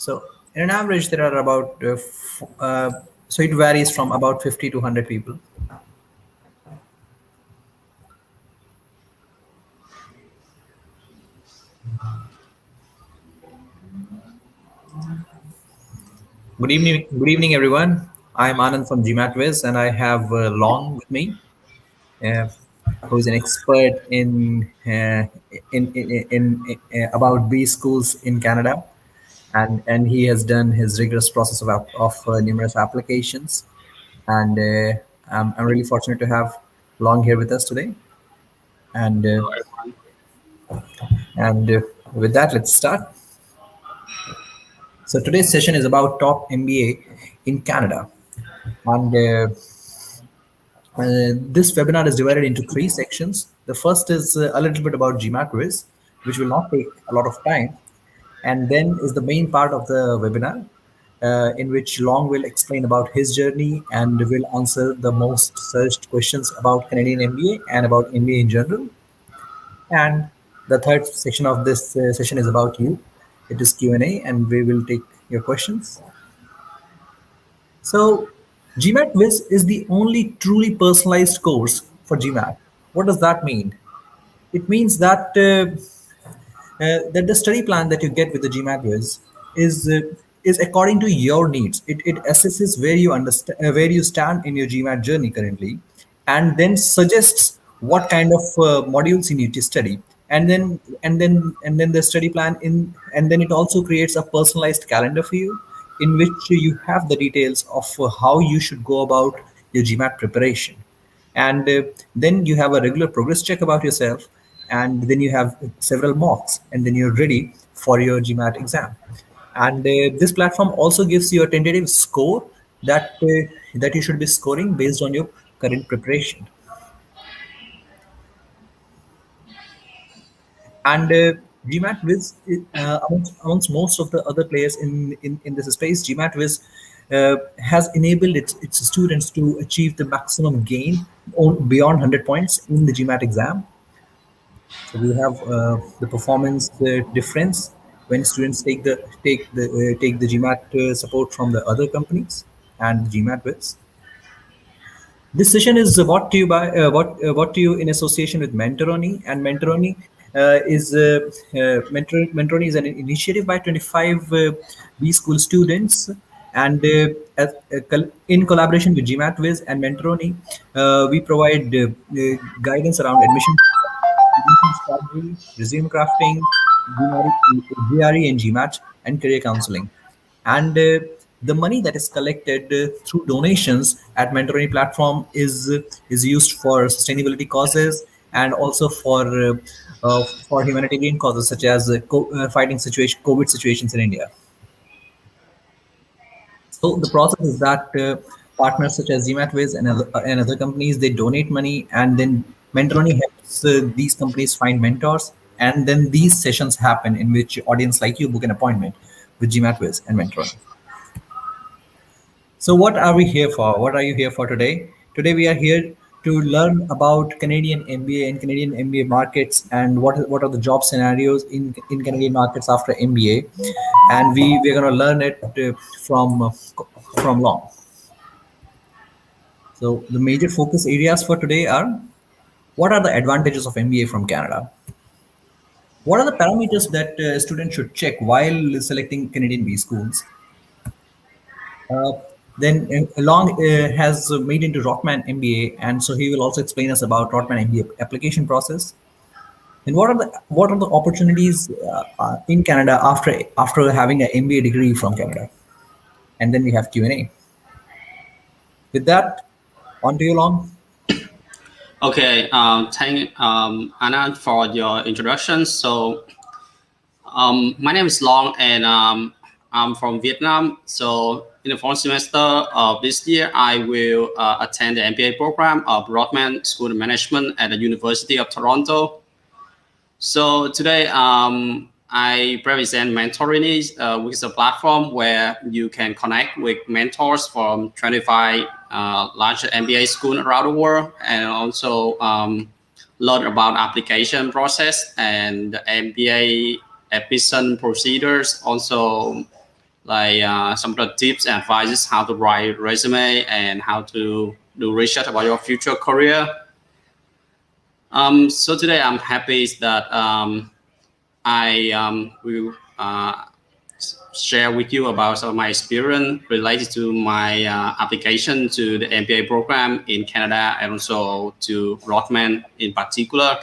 So, in an average, there are about so it varies from about 50 to 100 people. Good evening, everyone. I'm Anand from GMATWhiz, and I have Long with me, uh, who is an expert in about B schools in Canada, and he has done his rigorous process of numerous applications, and I'm really fortunate to have Long here with us today, and uh, Hello, everyone. and with that, let's start. So today's session is about top MBA in Canada, and this webinar is divided into three sections. The first is a little bit about GMATWhiz, which will not take a lot of time, and then is the main part of the webinar, in which Long will explain about his journey and will answer the most searched questions about Canadian MBA and about MBA in general. And the third section of this session is about you. It is Q&A, and we will take your questions. So, GMATWhiz is the only truly personalized course for GMAT. What does that mean? It means that the study plan that you get with the GMATWhiz is according to your needs. It assesses where you understand where you stand in your GMAT journey currently, and then suggests what kind of modules you need to study. And then the study plan in and then it also creates a personalized calendar for you, in which you have the details of how you should go about your GMAT preparation. And then you have a regular progress check about yourself, and then you have several mocks, and then you're ready for your GMAT exam. And this platform also gives you a tentative score that you should be scoring based on your current preparation. And GMATWhiz, amongst most of the other players in this space, GMATWhiz has enabled its students to achieve the maximum gain beyond 100 points in the GMAT exam. So we have the performance difference when students take the GMAT support from the other companies and the GMATWhiz. This session is brought to you in association with Mentoroni, and Mentoroni is an initiative by 25 B school students, and in collaboration with GMATWhiz and Mentoroni, we provide guidance around admission strategy, resume crafting, GRE and GMAT, and career counseling. And the money that is collected through donations at Mentoroni platform is used for sustainability causes, and also for humanitarian causes such as fighting COVID situations in India. So the process is that partners such as GMATWhiz and other companies, they donate money, and then Mentoroni helps these companies find mentors, and then these sessions happen in which audience like you book an appointment with GMATWhiz and Mentoroni. So what are we here for? What are you here for today? Today we are here to learn about Canadian MBA and Canadian MBA markets, and what are the job scenarios in Canadian markets after MBA, and we're gonna learn it from Long. So the major focus areas for today are: what are the advantages of MBA from Canada? What are the parameters that students should check while selecting Canadian B schools? Uh, then Long has made into Rotman MBA, and so he will also explain us about Rotman MBA application process. And what are the opportunities in Canada after having an MBA degree from Canada? And then we have Q&A. With that, on to you, Long. Okay, thank Anand for your introduction. So, my name is Long, and I'm from Vietnam. So, in the fall semester of this year, I will attend the MBA program of Rotman School of Management at the University of Toronto. So today, I represent Mentoroni, which is a platform where you can connect with mentors from 25 large MBA schools around the world, and also learn about application process and the MBA admission procedures. Also, like some of the tips and advices how to write resume and how to do research about your future career. So today I'm happy that I will share with you about some of my experience related to my application to the MBA program in Canada and also to Rotman in particular.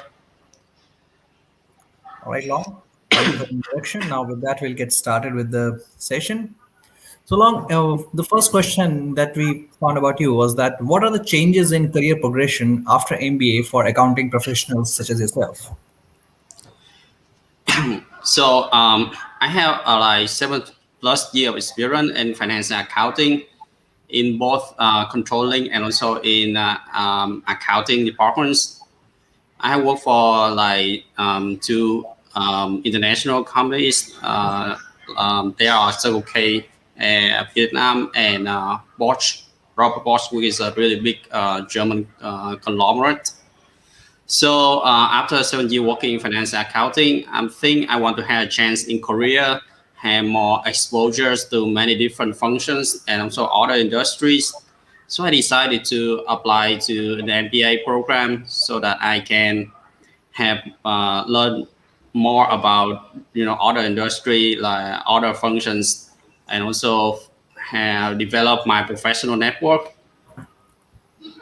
All right, Long. Thank you for the introduction. Now, with that, we'll get started with the session. So, Long, the first question that we found about you was that what are the changes in career progression after MBA for accounting professionals such as yourself? So I have like 7+ year of experience in finance and accounting in both controlling and also in accounting departments. I have worked for like two international companies. They are Circle K Vietnam and Bosch, Robert Bosch, which is a really big German conglomerate. So after 7 years working in finance and accounting, I think I want to have a chance in Korea, have more exposures to many different functions and also other industries. So I decided to apply to the MBA program so that I can have learn more about other industry like other functions and also have developed my professional network.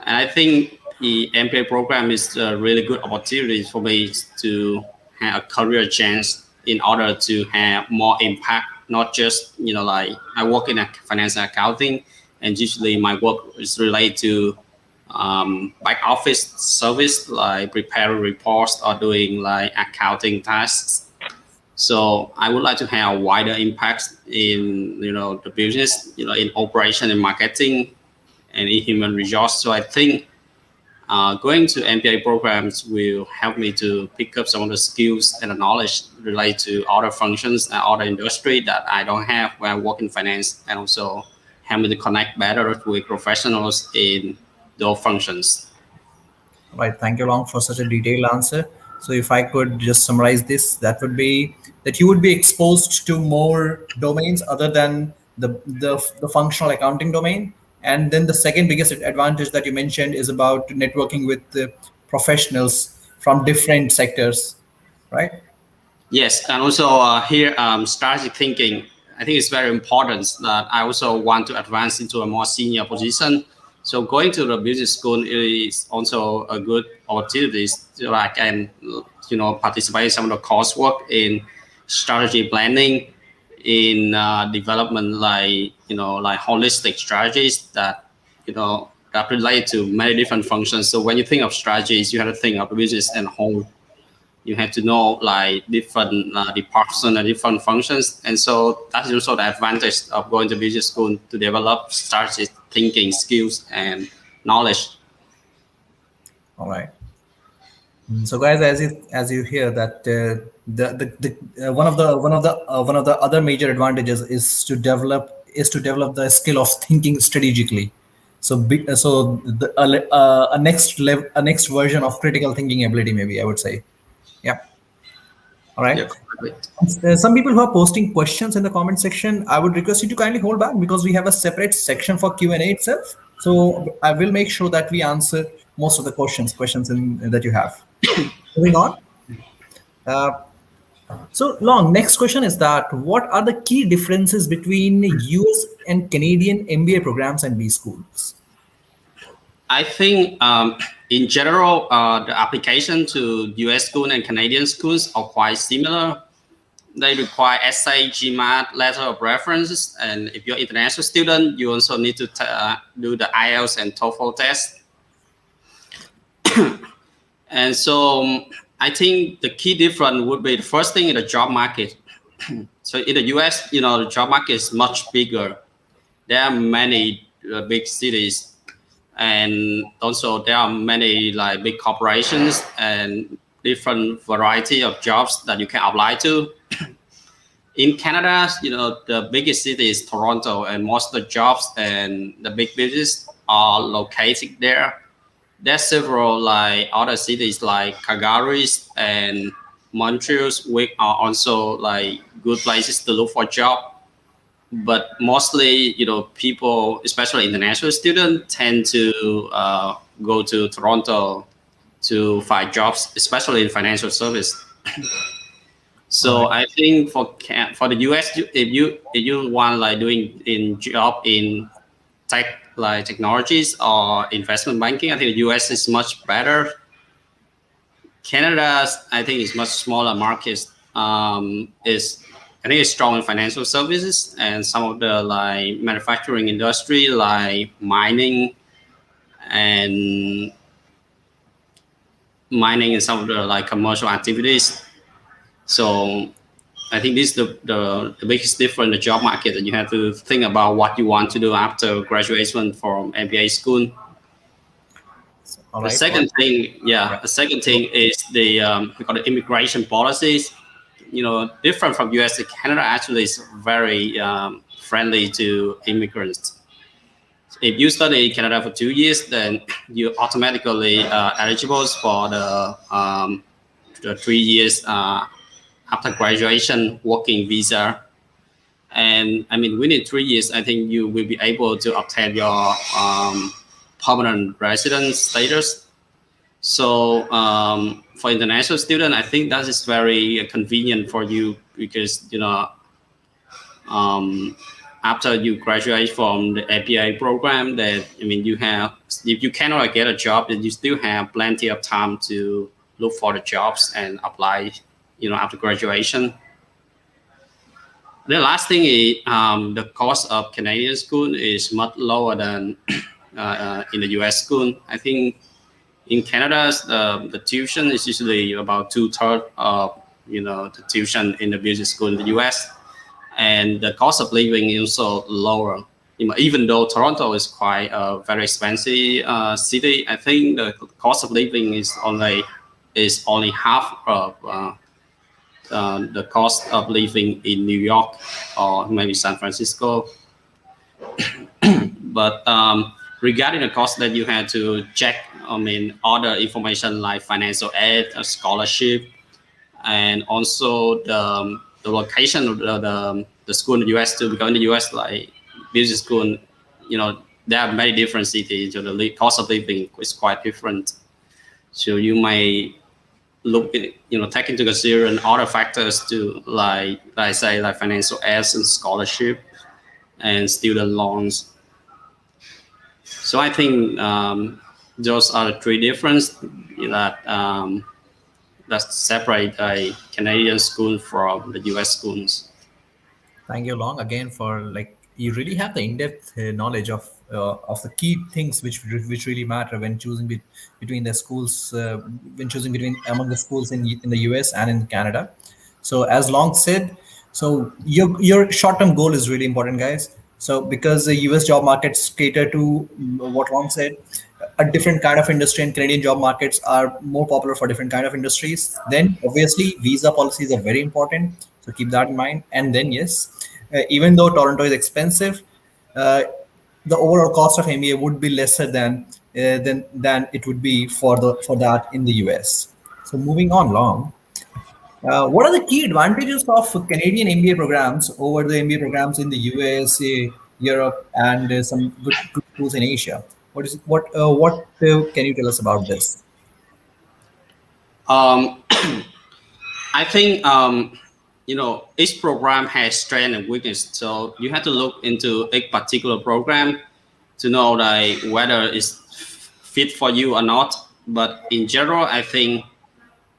And I think the MBA program is a really good opportunity for me to have a career chance in order to have more impact. Not just like I work in a finance and accounting, and usually my work is related to back office service like preparing reports or doing like accounting tasks. So I would like to have a wider impact in the business, in operation and marketing and in human resource. So I think going to MBA programs will help me to pick up some of the skills and the knowledge related to other functions and other industry that I don't have when I work in finance, and also help me to connect better with professionals in those functions. Right. Thank you, Long, for such a detailed answer. So, if I could just summarize this, that would be that you would be exposed to more domains other than the functional accounting domain. And then the second biggest advantage that you mentioned is about networking with professionals from different sectors, right? Yes, and also here strategic thinking. I think it's very important that I also want to advance into a more senior position. So going to the business school is also a good opportunity so I can participate in some of the coursework in strategy planning, in development like holistic strategies that that relate to many different functions. So when you think of strategies, you have to think of the business and whole. You have to know like different departments and different functions, and so that's also the advantage of going to business school to develop strategic thinking skills and knowledge. All right. So, guys, as you hear that one of the other major advantages is to develop the skill of thinking strategically. A next level, a next version of critical thinking ability, maybe I would say. Yeah. All right. Yeah, correct. Some people who are posting questions in the comment section, I would request you to kindly hold back because we have a separate section for Q&A itself. So I will make sure that we answer most of the that you have. Moving on. Uh, so Long, next question is that what are the key differences between US and Canadian MBA programs and B schools? I think in general the application to US school and Canadian schools are quite similar. They require essay, GMAT, letter of references, and if you're an international student, you also need to do the IELTS and TOEFL test. And so I think the key difference would be the first thing in the job market. So in the US, the job market is much bigger. There are many big cities, and also there are many like big corporations and different variety of jobs that you can apply to. In Canada, the biggest city is Toronto, and most of the jobs and the big business are located there. There's several like other cities like Calgary and Montreal, which are also like good places to look for a job. but mostly, people, especially international students, tend to go to Toronto to find jobs, especially in financial service. All right. So I think for the US, if you want like doing in job in tech, like technologies or investment banking, I think the US is much better. Canada, I think, is much smaller market. Is I think it's strong in financial services and some of the like manufacturing industry, like and mining and some of the like commercial activities. So I think this is the biggest difference in the job market, that you have to think about what you want to do after graduation from MBA school. All The right. All second right. thing, yeah, Yeah. the second thing is the we call it immigration policies. Different from US, Canada actually is very friendly to immigrants. If you study in Canada for 2 years, then you automatically eligible for the 3 years after graduation working visa. And I mean, within 3 years, I think you will be able to obtain your permanent residence status. So for international student, I think that is very convenient for you, because um, after you graduate from the MBA program, that I mean, you have, if you cannot get a job, then you still have plenty of time to look for the jobs and apply. After graduation. The last thing is the cost of Canadian school is much lower than in the US school. I think in Canada, the tuition is usually about two-thirds of the tuition in the business school in the US, and the cost of living is also lower. Even though Toronto is quite a very expensive city, I think the cost of living is only half of the cost of living in New York or maybe San Francisco. But regarding the cost that you had to check, I mean, other information like financial aid, a scholarship, and also the location of the school in the US too. Because in the US, like business school, there are many different cities. So the cost of living is quite different. So you may look at, take into consideration other factors to like say like financial aids and scholarship and student loans. So I think those are the three differences that separate a Canadian school from the US schools. Thank you, Long, again for like you really have the in-depth knowledge of the key things which really matter when choosing between the schools when choosing between among the schools in the US and in Canada. So as Long said, so your short-term goal is really important, guys. So because the US job markets cater to what Long said, a different kind of industry, and Canadian job markets are more popular for different kind of industries. Then obviously visa policies are very important, so keep that in mind. And then yes, even though Toronto is expensive, uh, the overall cost of MBA would be lesser than it would be for that in the US. So moving on long. What are the key advantages of Canadian MBA programs over the MBA programs in the USA, Europe, and some good schools in Asia? What can you tell us about this? Um, I think each program has strength and weakness, so you have to look into a particular program to know like whether it's fit for you or not. But in general, I think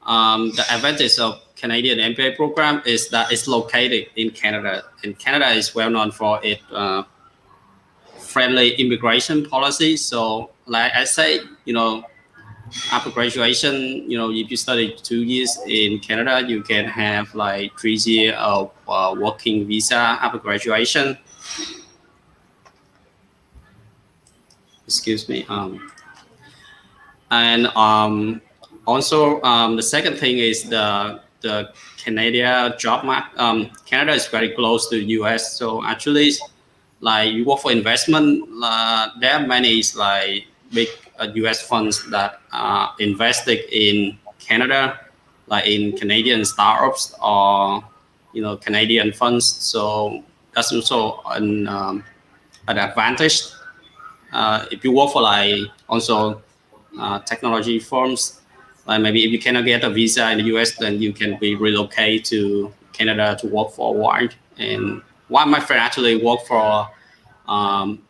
the advantage of Canadian MBA program is that it's located in Canada, and Canada is well known for its friendly immigration policy. So, like I say, after graduation, if you study 2 years in Canada, you can have like 3 years of working visa after graduation. Excuse me. And also the second thing is the Canadian job market. Canada is very close to the US, so actually, like you work for investment, there are many like big US funds that are invested in Canada, like in Canadian startups or Canadian funds. So that's also an advantage. If you work for like also technology firms, like maybe if you cannot get a visa in the US, then you can be relocate to Canada to work for a while. And one of my friend actually worked for um,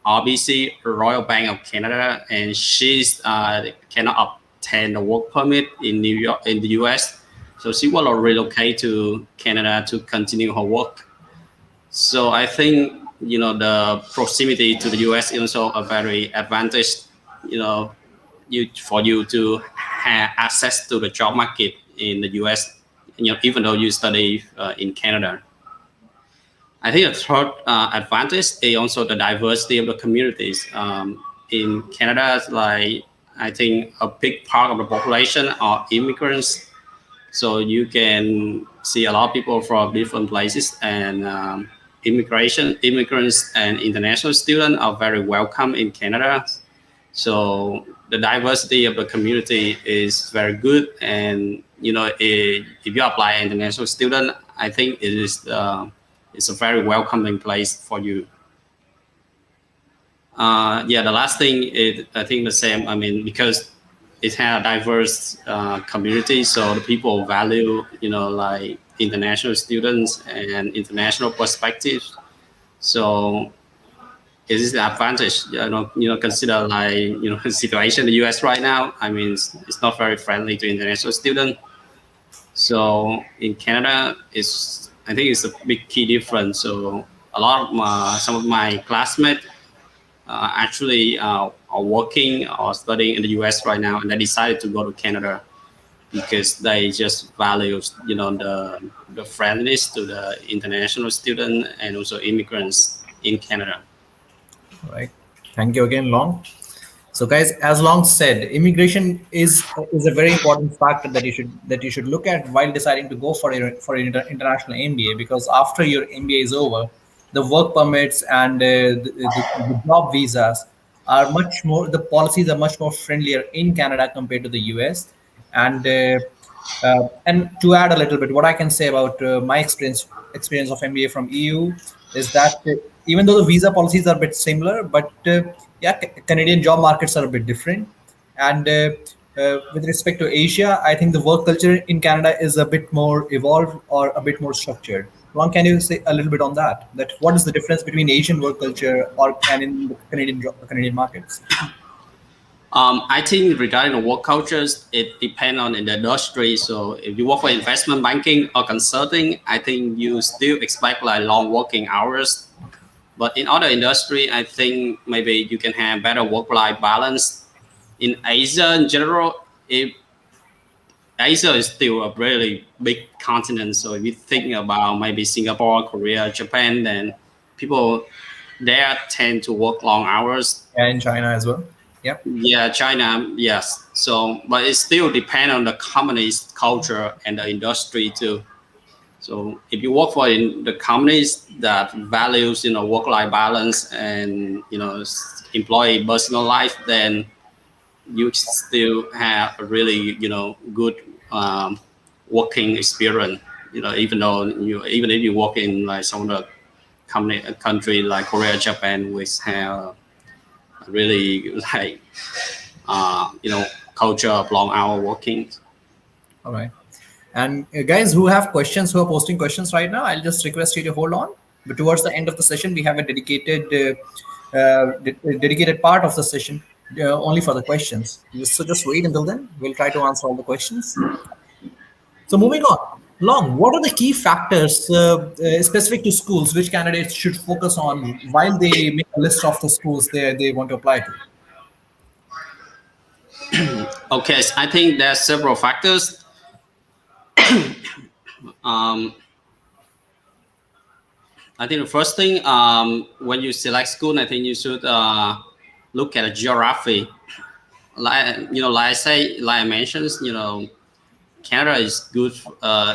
RBC, Royal Bank of Canada, and she's cannot obtain a work permit in New York in the US, so she will relocate to Canada to continue her work. So I think the proximity to the US is also a very advantage. You know, for you to have access to the job market in the US. Even though you study in Canada. I think the third advantage is also the diversity of the communities. In Canada, like I think a big part of the population are immigrants, so you can see a lot of people from different places, and immigrants, and international students are very welcome in Canada. So the diversity of the community is very good, and if you apply an international student, I think it's a very welcoming place for you. Yeah, the last thing is I think the same. I mean, because it has a diverse community, so the people value like international students and international perspectives. So it is the advantage. Consider like situation in the U.S. right now. I mean, it's not very friendly to international students. So in Canada, I think it's a big key difference. So some of my classmates actually are working or studying in the U.S. right now, and they decided to go to Canada because they just value the friendliness to the international student and also immigrants in Canada. All right. Thank you again, Long. So, guys, as Long said, immigration is a very important factor that you should look at while deciding to go for an international MBA. Because after your MBA is over, the work permits and the job visas are much more. The policies are much more friendlier in Canada compared to the US. And to add a little bit, what I can say about my experience of MBA from EU is that even though the visa policies are a bit similar, but yeah, Canadian job markets are a bit different. And with respect to Asia, I think the work culture in Canada is a bit more evolved or a bit more structured. Ron, can you say a little bit on that? That what is the difference between Asian work culture or and in the Canadian markets? I think regarding the work cultures, it depends on the industry. So if you work for investment banking or consulting, I think you still expect like long working hours. But in other industry, I think maybe you can have better work-life balance. In Asia in general, if Asia is still a really big continent, so if you think about maybe Singapore, Korea, Japan, then people there tend to work long hours. And in China as well. Yep. Yeah, China, yes. So, but it still depends on the company's culture and the industry too. So, if you work for in the companies that values work-life balance and employee personal life, then you still have a really good working experience. Even if you work in like some of the country like Korea, Japan, which have really like culture of long hour working. All right. And guys who have questions, who are posting questions right now, I'll just request you to hold on. But towards the end of the session, we have a dedicated part of the session only for the questions. So just wait until then. We'll try to answer all the questions. So moving on. Long, what are the key factors specific to schools which candidates should focus on while they make a list of the schools they want to apply to? Okay, so I think there are several factors. um, I think the first thing, when you select school, I think you should look at the geography. Like I mentioned, Canada is good.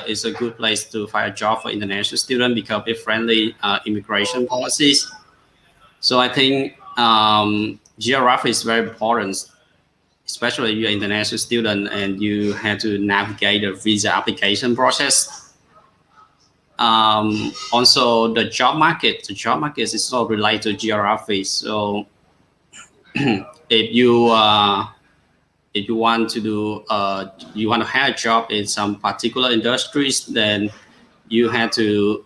Is a good place to find a job for international students because of friendly immigration policies. So I think geography is very important, especially if you're an international student and you have to navigate the visa application process. Also, the job market is not related to geography. So if you if you want to do you want to have a job in some particular industries, then you have to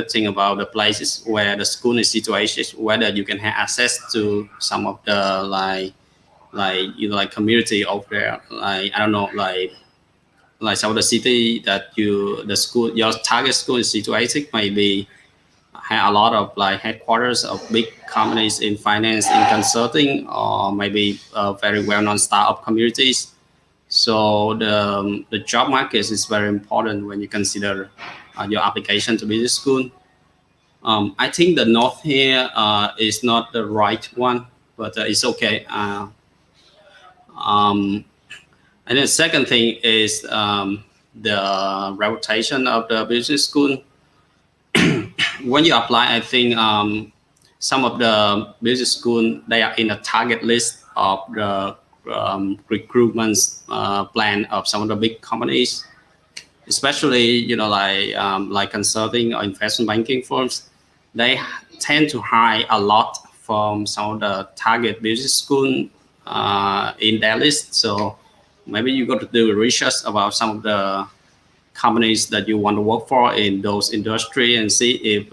think about the places where the school is situated, whether you can have access to some of the like community over there, like I don't know, like some of the city that the school your target school is situated, maybe have a lot of like headquarters of big companies in finance, in consulting, or maybe very well-known startup communities. So the job market is very important when you consider your application to business school. I think the note here is not the right one, but it's okay. Um, and then the second thing is the reputation of the business school. When you apply, I think some of the business school, they are in a target list of the recruitment plan of some of the big companies, especially like consulting or investment banking firms. They tend to hire a lot from some of the target business school in their list. So maybe you got to do research about some of the companies that you want to work for in those industry and see if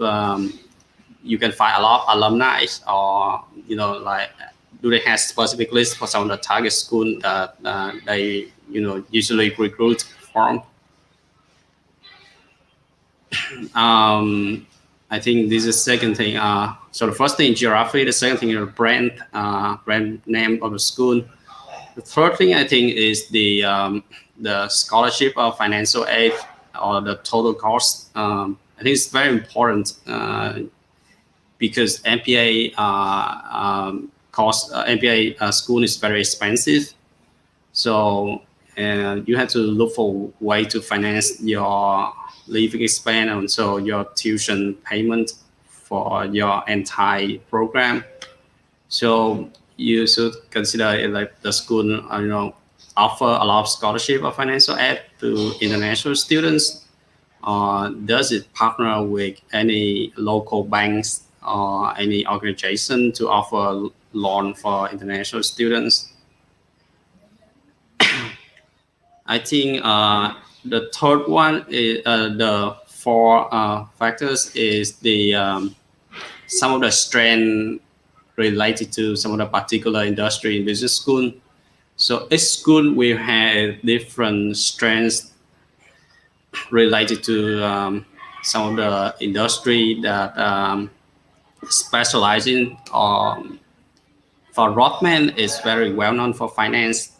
you can find a lot of alumni, or like do they have specific list for some of the target school that they usually recruit from. um, I think this is the second thing. So the first thing, geography. The second thing is brand name of the school. The third thing I think is the scholarship or financial aid, or the total cost. I think it's very important because MBA MBA school is very expensive. So you have to look for way to finance your living expense and also your tuition payment for your entire program. So you should consider it like the school, offer a lot of scholarship or financial aid to international students. Does it partner with any local banks or any organization to offer loan for international students? I think the third one is the four factors is the some of the strength related to some of the particular industry in business school. So each school will have different strengths related to some of the industry that specialize in. For Rotman, is very well known for finance,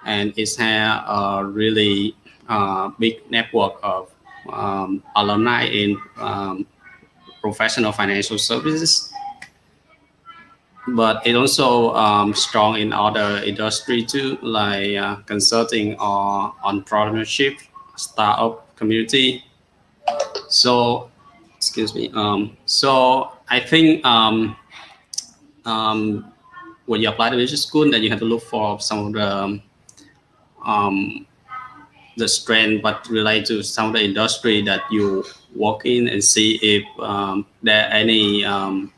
and it has a really big network of alumni in professional financial services. But it also strong in other industry too, like consulting or entrepreneurship, startup community. So, excuse me. So I think when you apply to business school, then you have to look for some of um, the strength, but relate to some of the industry that you work in, and see if there are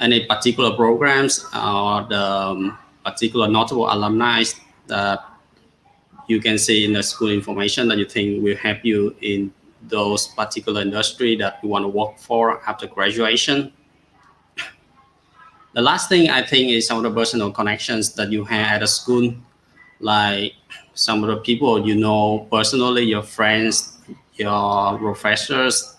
any particular programs or the particular notable alumni that you can see in the school information that you think will help you in those particular industry that you want to work for after graduation. The last thing I think is some of the personal connections that you have at a school, like some of the people you know personally, your friends, your professors,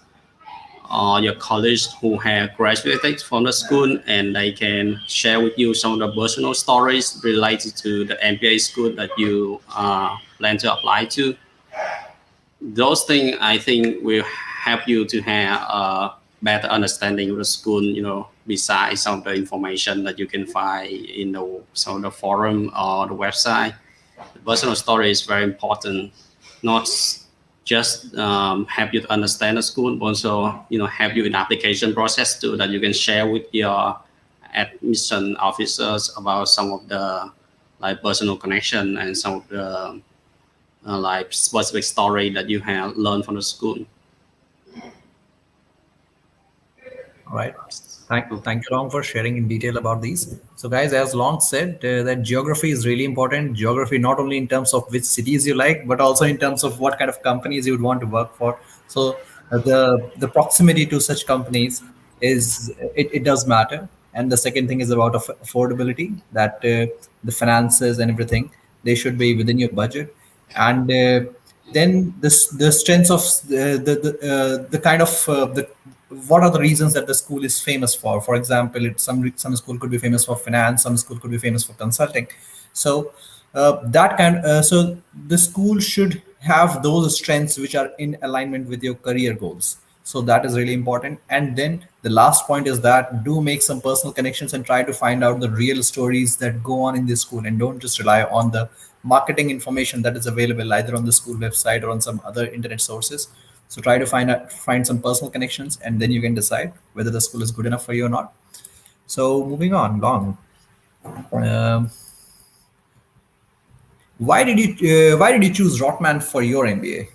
or your colleagues who have graduated from the school, and they can share with you some of the personal stories related to the MBA school that you plan to apply to. Those things I think will help you to have a better understanding of the school, besides some of the information that you can find in some of the forum or the website. The personal story is very important, not just help you to understand the school, but also help you in application process too, that you can share with your admission officers about some of the like personal connection and some of the like specific story that you have learned from the school. All right. Thank you, Long, for sharing in detail about these. So, guys, as Long said, that geography is really important. Geography, not only in terms of which cities you like, but also in terms of what kind of companies you would want to work for. So, the proximity to such companies it does matter. And the second thing is about affordability. That the finances and everything, they should be within your budget. And then the strengths of the kind of the what are the reasons that the school is famous for. For example, some school could be famous for finance, some school could be famous for consulting. So so the school should have those strengths which are in alignment with your career goals. So that is really important. And then the last point is that do make some personal connections and try to find out the real stories that go on in this school, and don't just rely on the marketing information that is available either on the school website or on some other internet sources. So try to find some personal connections, and then you can decide whether the school is good enough for you or not. So moving on, Long. Um, why did you choose Rotman for your MBA?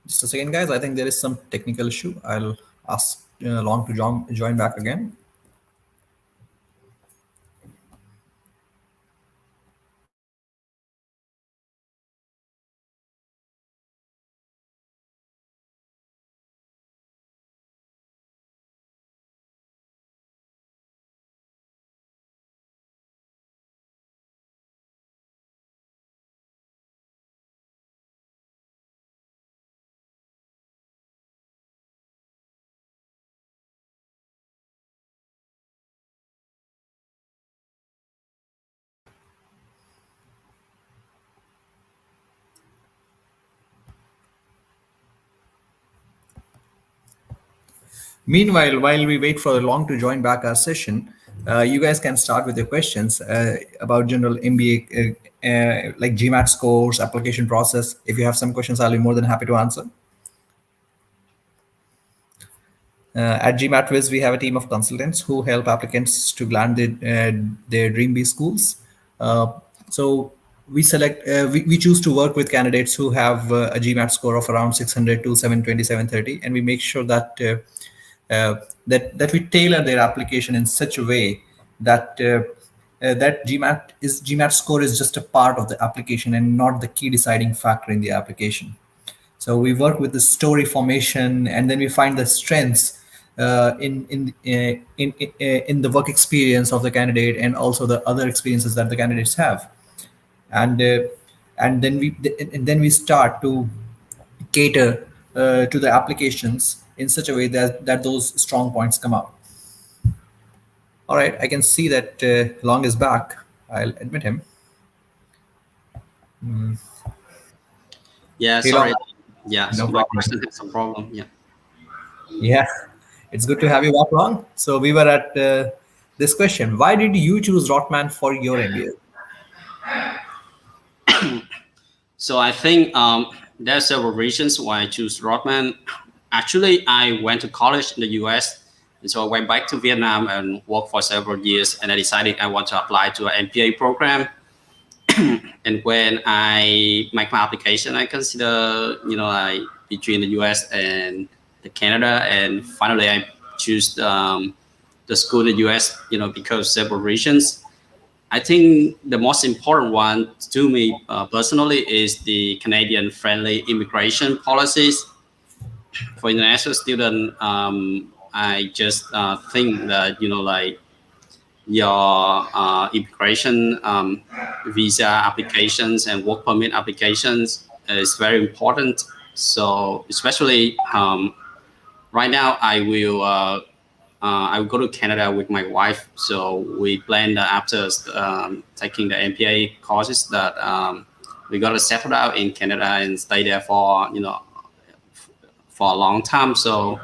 Just a second, guys. I think there is some technical issue. I'll ask Long to join back again. Meanwhile, while we wait for Long to join back our session, you guys can start with your questions about general MBA, like GMAT scores, application process. If you have some questions, I'll be more than happy to answer. At GMATWhiz, we have a team of consultants who help applicants to land their dream B schools. So we choose to work with candidates who have a GMAT score of around 600 to 720, 730, and we make sure that that we tailor their application in such a way that that GMAT score is just a part of the application and not the key deciding factor in the application. So we work with the story formation, and then we find the strengths in the work experience of the candidate, and also the other experiences that the candidates have, and uh, and then we start to cater to the applications in such a way that those strong points come out. All right, I can see that Long is back. I'll admit him. Yeah, Hey, Long. sorry. Yeah, No so my problem. question had some problem. Yeah. Yeah, it's good to have you back, Long. So we were at this question: why did you choose Rotman for your MBA? So I think there are several reasons why I choose Rotman. Actually, I went to college in the US, and so I went back to Vietnam and worked for several years, and I decided I want to apply to an MBA program. And when I make my application, I consider, like between the US and the Canada, and finally I choose the school in the US, because several reasons. I think the most important one to me personally is the Canadian friendly immigration policies for international students. I just think that, like your immigration visa applications and work permit applications is very important. So especially right now, I will go to Canada with my wife. So we plan that after taking the MPA courses that we got to settle out in Canada and stay there for for a long time. So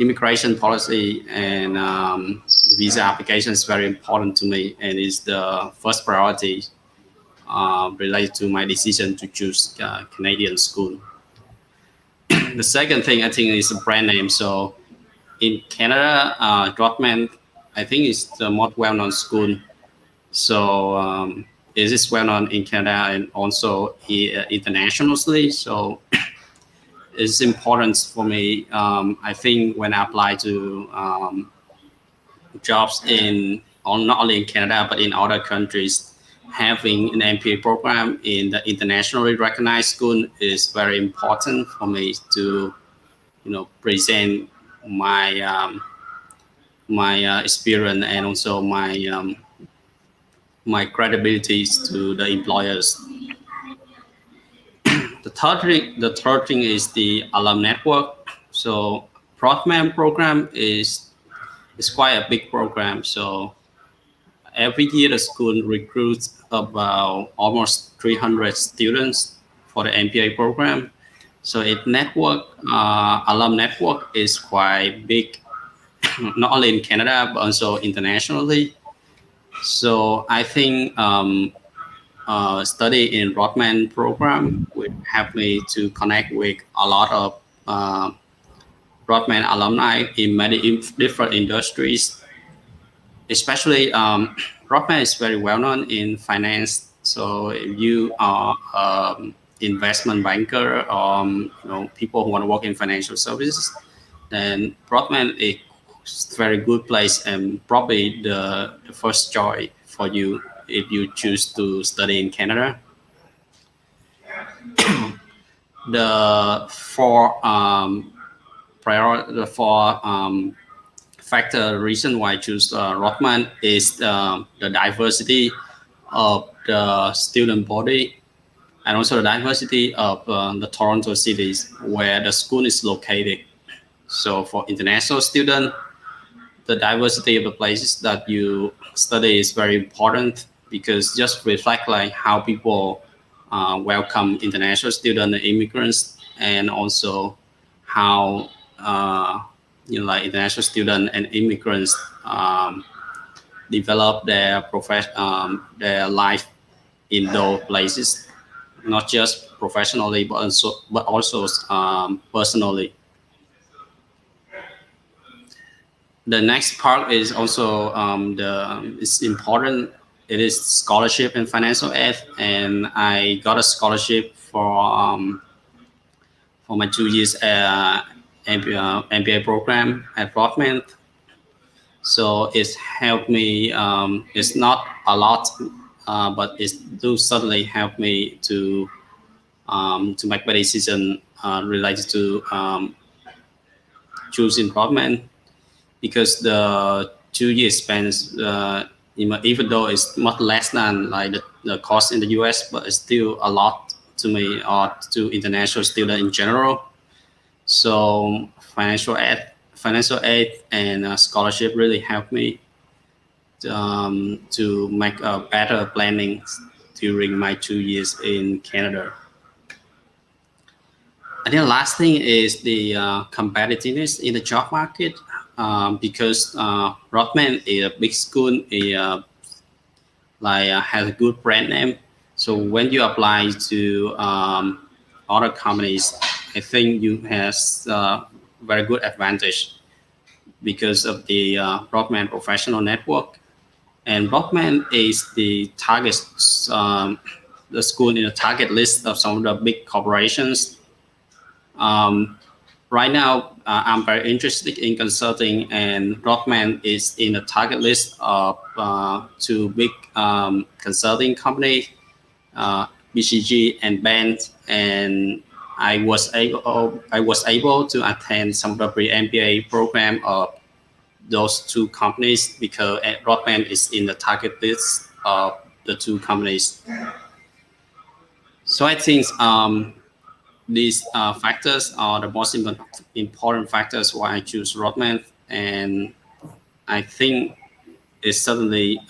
immigration policy and visa application is very important to me, and is the first priority related to my decision to choose Canadian school. The second thing I think is the brand name. So in Canada, Rotman, I think is the most well-known school. So it is well-known in Canada and also internationally. So it's important for me. I think when I apply to jobs in, or not only in Canada but in other countries, having an MBA program in the internationally recognized school is very important for me to, present my experience and also my credibility to the employers. The third thing is the alum network. So Rotman program is quite a big program. So every year the school recruits about almost 300 students for the MBA program. So it network alum network is quite big, not only in Canada but also internationally. So I think study in Rotman program would help me to connect with a lot of Rotman alumni in many different industries. Especially Rotman is very well known in finance. So if you are investment banker or people who want to work in financial services, then Rotman is a very good place and probably the first choice for you if you choose to study in Canada. The four factor reason why I choose Rotman is the diversity of the student body and also the diversity of the Toronto cities where the school is located. So for international students, the diversity of the places that you study is very important because just reflect like how people welcome international students and immigrants, and also how like international students and immigrants develop their life in those places, not just professionally but also personally. The next part is also it's important. It is scholarship and financial aid, and I got a scholarship for my 2 years MBA program at Rotman. So it's helped me. It's not a lot, but it do certainly help me to make my decision related to choosing Rotman, because the 2 years spent, even though it's much less than like the cost in the US, but it's still a lot to me or to international students in general. So financial aid and scholarship really helped me to make a better planning during my 2 years in Canada. I think the last thing is the competitiveness in the job market, because Rotman is a big school, has a good brand name. So when you apply to other companies, I think you have very good advantage because of the Rotman professional network. And Rotman is the school in the target list of some of the big corporations. Right now, I'm very interested in consulting, and Rotman is in the target list of two big consulting companies, BCG and Band. And I was able to attend some of the pre-MBA program of those two companies because Rotman is in the target list of the two companies. So I think these factors are the most important factors why I choose Rotman, and I think it's certainly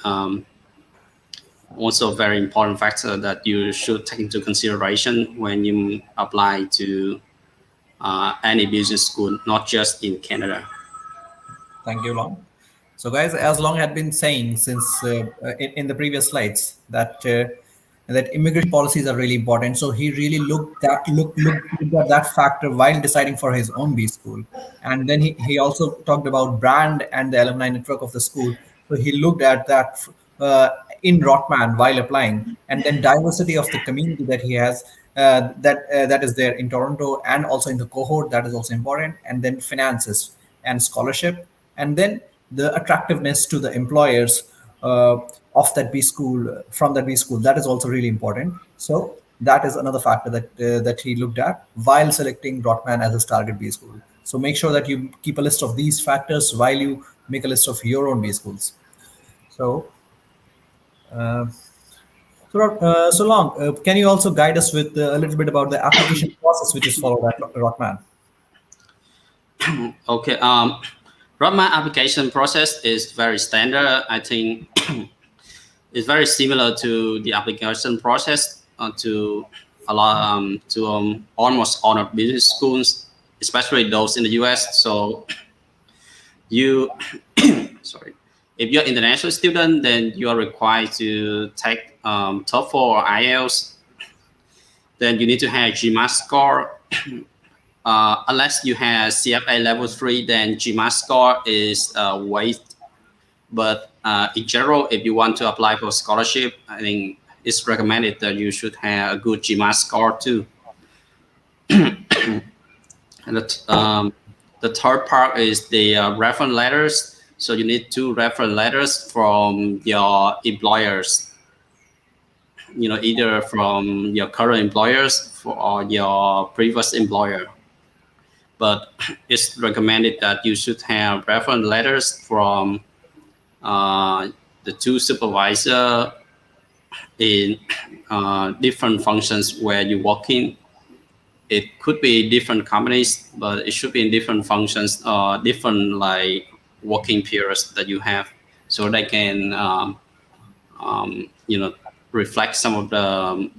also a very important factor that you should take into consideration when you apply to any business school, not just in Canada. Thank you, Long. So, guys, as Long had been saying since in the previous slides, that that immigration policies are really important. So he really looked at that factor while deciding for his own B school. And then he also talked about brand and the alumni network of the school. So he looked at that in Rotman while applying, and then diversity of the community that he has, that is there in Toronto and also in the cohort, that is also important. And then finances and scholarship, and then the attractiveness to the employers of that B school, from that B school, that is also really important. So that is another factor that he looked at while selecting Rotman as his target B school. So make sure that you keep a list of these factors while you make a list of your own B schools. So, uh, so long. Can you also guide us with a little bit about the application process which is followed at Rotman? Okay. Rotman application process is very standard. I think it's very similar to the application process to a lot almost all of business schools, especially those in the US. So you, sorry, if you're an international student, then you are required to take TOEFL or IELTS. Then you need to have GMAT score. Unless you have CFA level 3, then GMAT score is weight. But in general, if you want to apply for scholarship, I think it's recommended that you should have a good GMAT score too. And the third part is the reference letters. So you need 2 reference letters from your employers. Either from your current employers or your previous employer. But it's recommended that you should have reference letters from the 2 supervisor in different functions where you work in. It could be different companies, but it should be in different functions, different like working periods that you have, so they can reflect some of the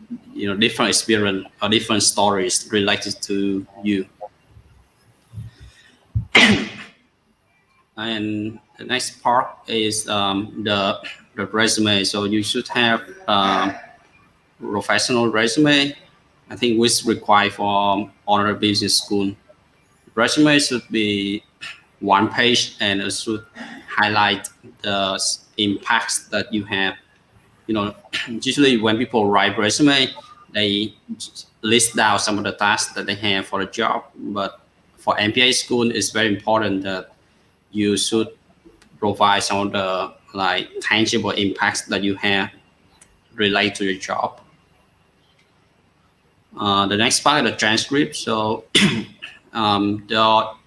different experience or different stories related to you. And the next part is the resume. So you should have professional resume. I think which required for honor business school. Resume should be 1 page and it should highlight the impacts that you have. Usually when people write resume, they list down some of the tasks that they have for a job. But for MBA school, it's very important that you should provide some of the tangible impacts that you have related to your job. The next part is the transcript. So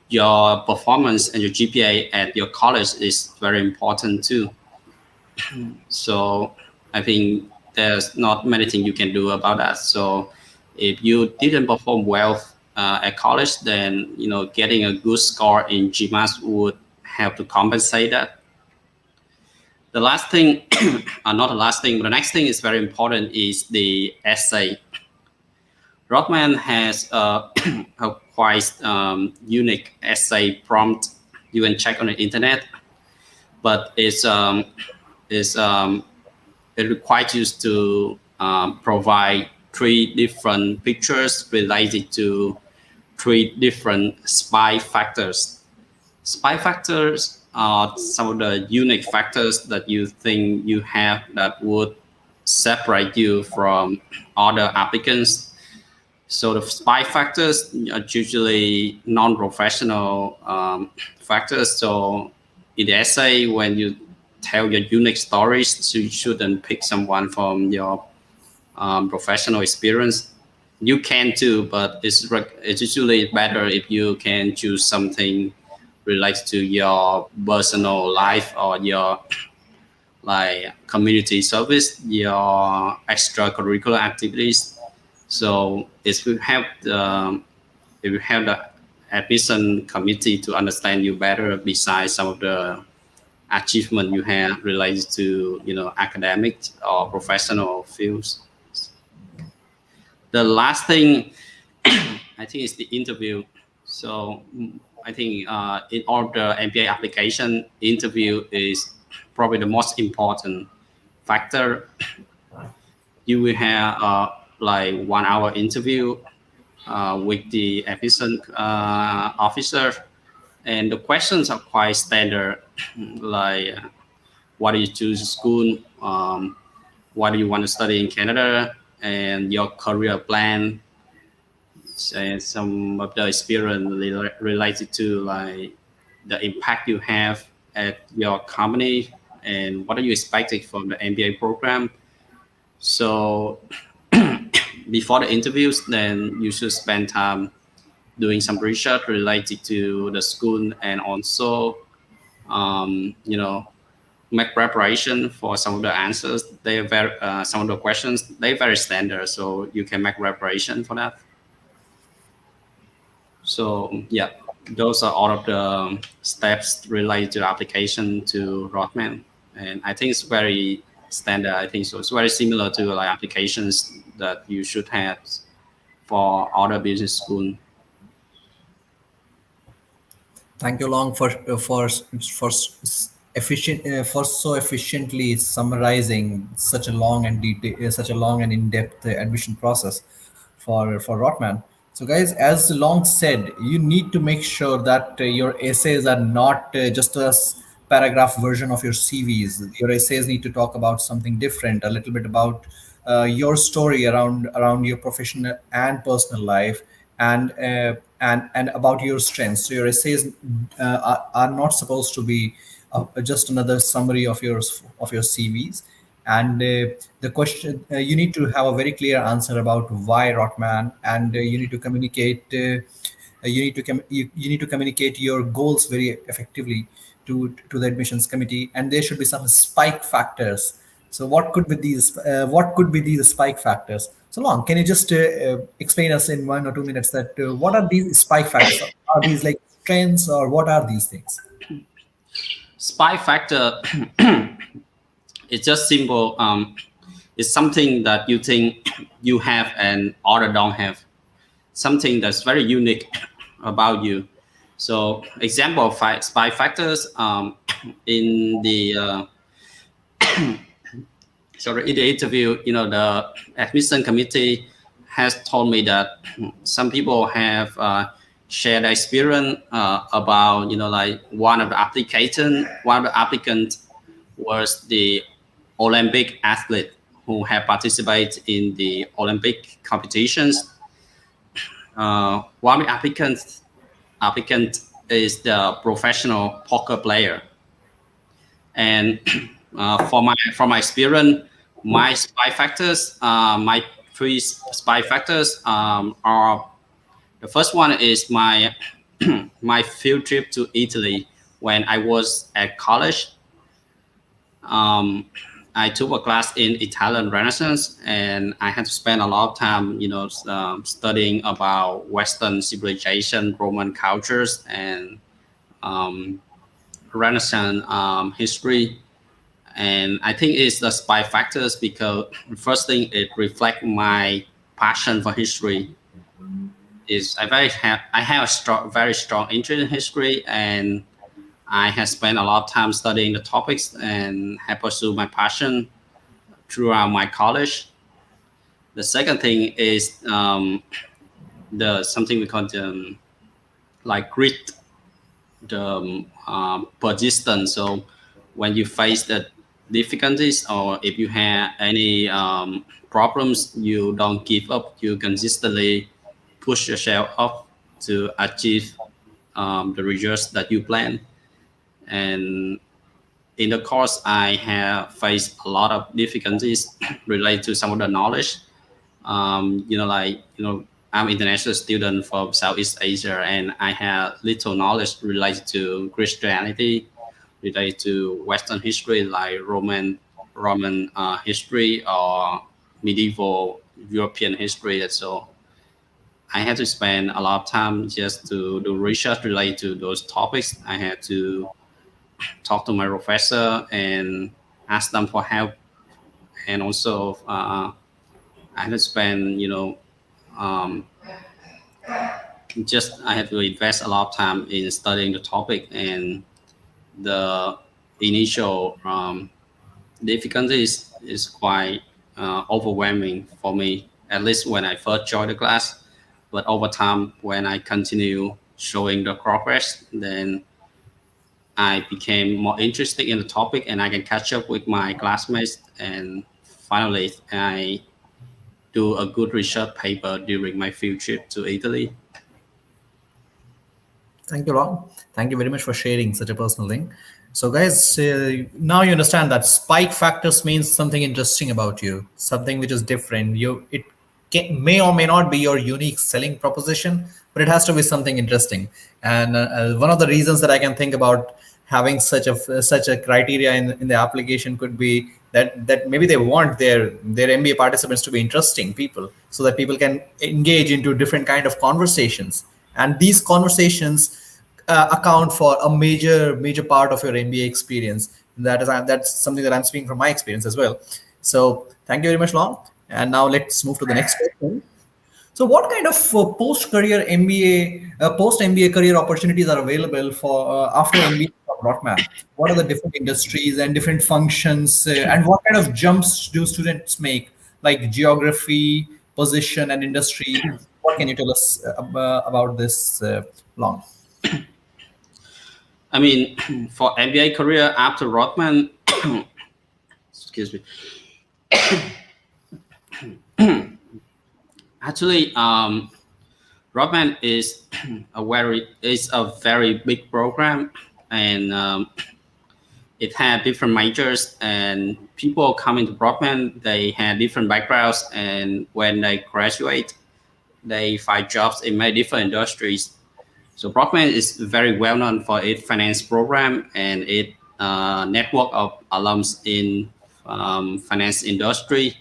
your performance and your GPA at your college is very important too. So I think there's not many things you can do about that. So if you didn't perform well at college, then getting a good score in GMAT would help to compensate that. The last thing, not the last thing, but the next thing is very important is the essay. Rotman has a quite unique essay prompt. You can check on the internet, but it requires you to provide 3 different pictures related to 3 different SPY factors. SPY factors are some of the unique factors that you think you have that would separate you from other applicants. So the SPY factors are usually non-professional factors. So in the essay, when you tell your unique stories, so you shouldn't pick someone from your professional experience. You can too, but it's usually better if you can choose something related to your personal life or your community service, your extracurricular activities. So it will help the admission committee to understand you better, besides some of the achievement you have related to academic or professional fields. The last thing I think is the interview. So I think in all the MBA application, interview is probably the most important factor. you will have like 1 hour interview with the admission officer, and the questions are quite standard, like what do you choose school, what do you want to study in Canada, and your career plan, and some of the experience related to like the impact you have at your company, and what are you expecting from the MBA program. So before the interviews, then you should spend time doing some research related to the school, and also you know, make preparation for some of the answers. They are very some of the questions they very standard, so you can make preparation for that. So yeah, those are all of the steps related to the application to Rotman, and I think it's very standard. I think so. It's very similar to like applications that you should have for other business school. Thank you, Long, for so efficiently summarizing such a long and such a long and in-depth admission process for Rotman. So, guys, as Long said, you need to make sure that your essays are not just a paragraph version of your CVs. Your essays need to talk about something different, a little bit about your story around your professional and personal life, and about your strengths. So your essays are not supposed to be just another summary of your CVs. And the question, you need to have a very clear answer about why Rotman, and you need to communicate. You need to communicate your goals very effectively to the admissions committee, and there should be some spike factors. So what could be these spike factors? So Long, can you just explain us in 1 or 2 minutes that what are these spike factors? Are these like trends, or what are these things? Spy factor it's just simple. It's something that you think you have and other don't have. Something that's very unique about you. So example of spy factors in the sorry, in the interview, you know, the admission committee has told me that some people have shared experience about, you know, like one of the applicants was the Olympic athlete who have participated in the Olympic competitions. One of the applicant is the professional poker player, and from my experience, my spy factors, my three spy factors are, the first one is my my field trip to Italy when I was at college. Um, I took a class in Italian Renaissance, and I had to spend a lot of time, you know, studying about Western civilization, Roman cultures, and um, Renaissance history. And I think it's the spy factors because first thing it reflects my passion for history. Is I have a very strong interest in history, and I have spent a lot of time studying the topics and have pursued my passion throughout my college. The second thing is the something we call the like grit, the persistence. So when you face the difficulties, or if you have any problems, you don't give up. You consistently push yourself up to achieve the results that you plan. And in the course, I have faced a lot of difficulties related to some of the knowledge. You know, like, you know, I'm international student from Southeast Asia, and I have little knowledge related to Christianity, related to Western history like Roman history or medieval European history. And so I had to spend a lot of time just to do research related to those topics. I had to talk to my professor and ask them for help, and also I had to spend, you know, um, just I had to invest a lot of time in studying the topic, and the initial difficulties is quite overwhelming for me, at least when I first joined the class. But over time, when I continue showing the progress, then I became more interested in the topic and I can catch up with my classmates. And finally, I do a good research paper during my field trip to Italy. Thank you, Long. Thank you very much for sharing such a personal thing. So, guys, now you understand that spike factors means something interesting about you, something which is different. May or may not be your unique selling proposition, but it has to be something interesting. And one of the reasons that I can think about having such a criteria in the application could be that maybe they want their MBA participants to be interesting people, so that people can engage into different kind of conversations, and these conversations account for a major part of your MBA experience. That's something that I'm speaking from my experience as well. So thank you very much, Long. And now let's move to the next question. So, what kind of post MBA career opportunities are available for after MBA from Rotman? What are the different industries and different functions, and what kind of jumps do students make, like geography, position, and industry? What can you tell us about this, Long? I mean, for MBA career after Rotman, excuse me. Actually, Rotman is a very big program, and it had different majors, and people coming to Brockman, they had different backgrounds, and when they graduate, they find jobs in many different industries. So Brockman is very well known for its finance program and its network of alums in finance industry.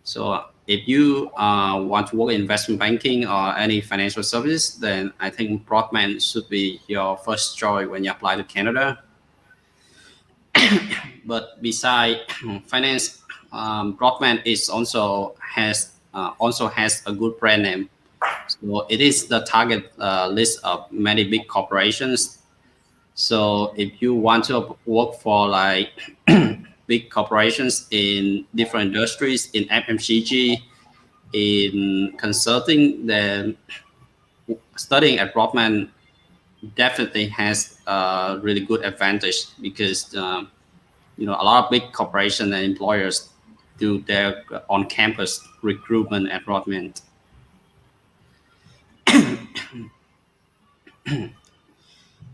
So if you want to work in investment banking or any financial services, then I think Brockman should be your first choice when you apply to Canada. But beside finance, Broadband is also has a good brand name. So it is the target list of many big corporations. So if you want to work for like big corporations in different industries, in FMCG, in consulting, then studying at Broadman definitely has a really good advantage because a lot of big corporations and employers do their on-campus recruitment at Rodman.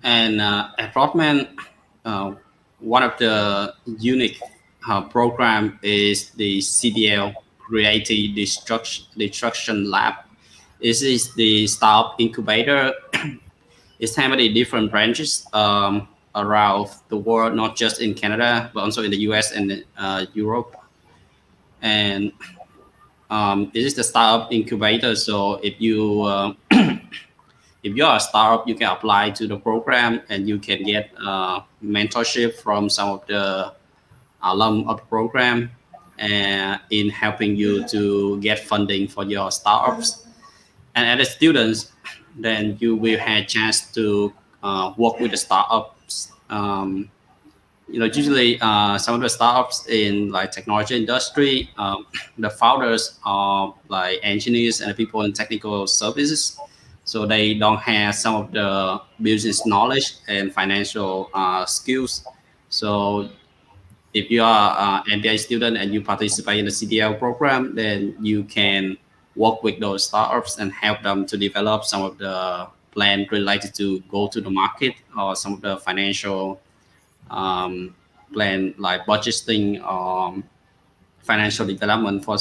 And at Rodman, uh, one of the unique program is the CDL Creative Destruction Lab. This is the startup incubator. It's how many different branches around the world, not just in Canada, but also in the US and Europe. And this is the startup incubator. So if you're a startup, you can apply to the program and you can get mentorship from some of the alum of the program in helping you to get funding for your startups. And as a student, then you will have a chance to work with the startups. Usually some of the startups in like technology industry, the founders are like engineers and people in technical services. So they don't have some of the business knowledge and financial skills. So if you are an MBA student and you participate in the CDL program, then you can work with those startups and help them to develop some of the plan related to go to the market or some of the financial um, plan like budgeting or financial development for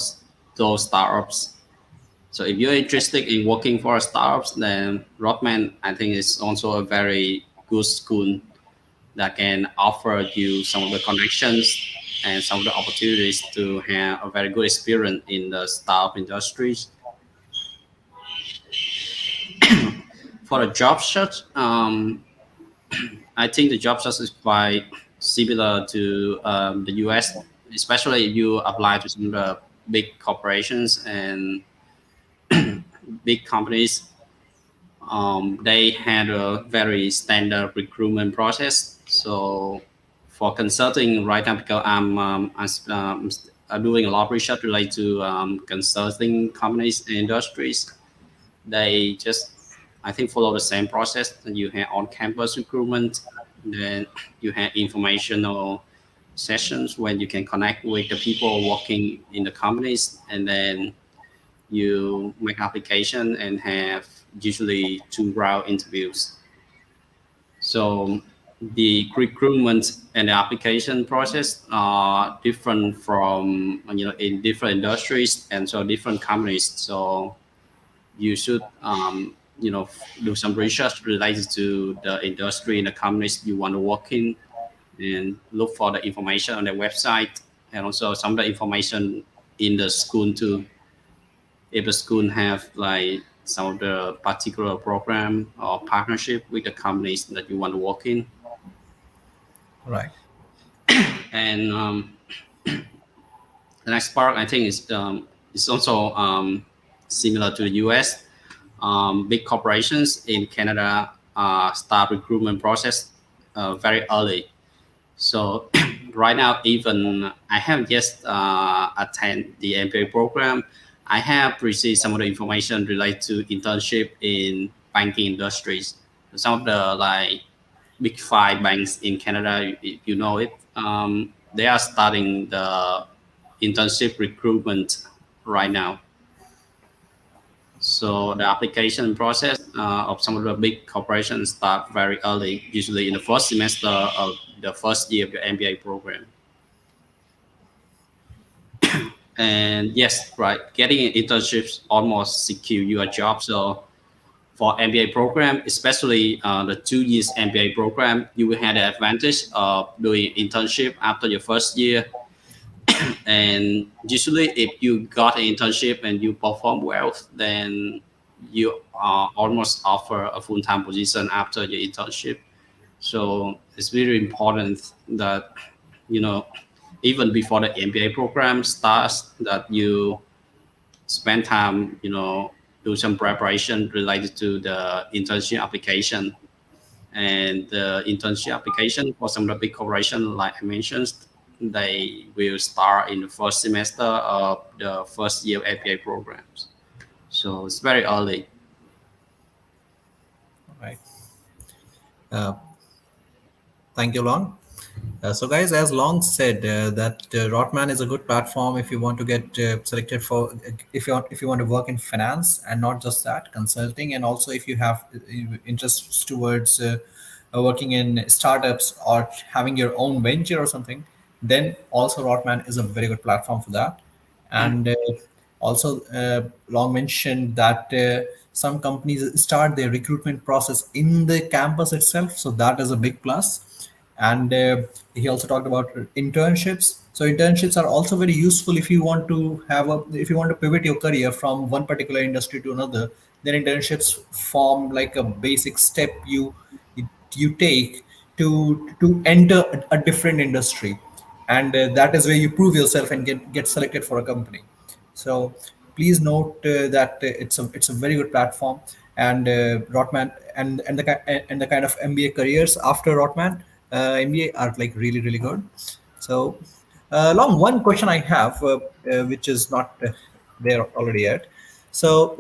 those startups. So if you're interested in working for startups, then Rodman I think is also a very good school that can offer you some of the connections and some of the opportunities to have a very good experience in the startup industries. For the job search, I think the job search is quite similar to the US, especially if you apply to some of the big corporations and big companies. They had a very standard recruitment process. So for consulting right now, because doing a lot of research related to consulting companies and industries. They just, I think, follow the same process. You have on-campus recruitment, then you have informational sessions when you can connect with the people working in the companies, and then you make application and have usually 2 round interviews. So the recruitment and the application process are different from, in different industries and so different companies. So you should do some research related to the industry and the companies you want to work in, and look for the information on their website, and also some of the information in the school too. If the school have like some of the particular program or partnership with the companies that you want to work in. Right. And the next part I think is also similar to the US. Big corporations in Canada start recruitment process very early. So right now, even I have just attend the MBA program. I have received some of the information related to internship in banking industries. Some of the like big 5 banks in Canada, you know it. They are starting the internship recruitment right now. So the application process of some of the big corporations start very early, usually in the first semester of the first year of your MBA program. And yes, right, getting internships almost secure you a job. So for MBA program, especially the 2 years MBA program, you will have the advantage of doing internship after your first year. And usually, if you got an internship and you perform well, then you almost offer a full-time position after your internship. So it's very important that, you know, even before the MBA program starts, that you spend time, do some preparation related to the internship application. And the internship application for some of the big corporations, like I mentioned, they will start in the first semester of the first year of MBA programs. So it's very early. Right. Uh, Thank you, Long. So, guys, as Long said, that Rotman is a good platform if you want to get selected for if you want to work in finance, and not just that, consulting, and also if you have interests towards working in startups or having your own venture or something, then also Rotman is a very good platform for that. And also, Long mentioned that some companies start their recruitment process in the campus itself, so that is a big plus. And he also talked about internships. So internships are also very useful if you want to if you want to pivot your career from one particular industry to another. Then internships form like a basic step you take to enter a different industry, and that is where you prove yourself and get selected for a company. So please note that it's a very good platform. And Rotman and the kind of MBA careers after Rotman MBA are like really really good. So Long, one question I have, which is not there already yet. So,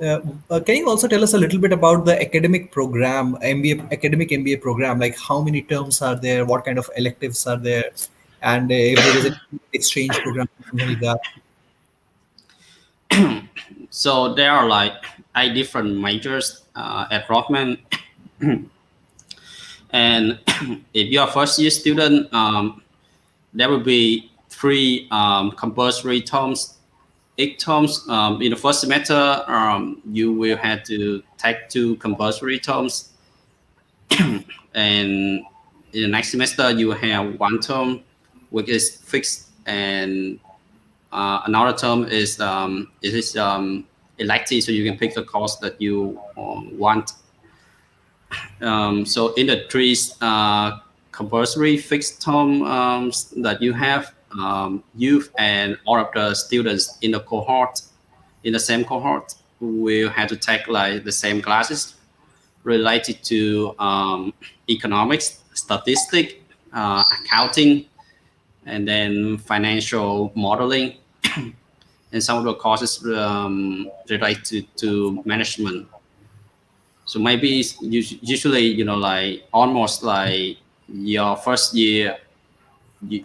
can you also tell us a little bit about the academic program, MBA academic MBA program? Like how many terms are there? What kind of electives are there? And if there is an exchange program, something like that. So there are like 8 different majors at Rotman. And if you're a first year student, there will be 3 compulsory terms. 8 terms in the first semester, you will have to take 2 compulsory terms. And in the next semester, you will have 1 term, which is fixed, and another term is elective, so you can pick the course that you want. So in the 3 compulsory fixed term that you have, you and all of the students in the cohort, in the same cohort, will have to take like the same classes related to economics, statistics, accounting, and then financial modeling. and some of the courses related to management. So maybe usually, like almost like your first year, you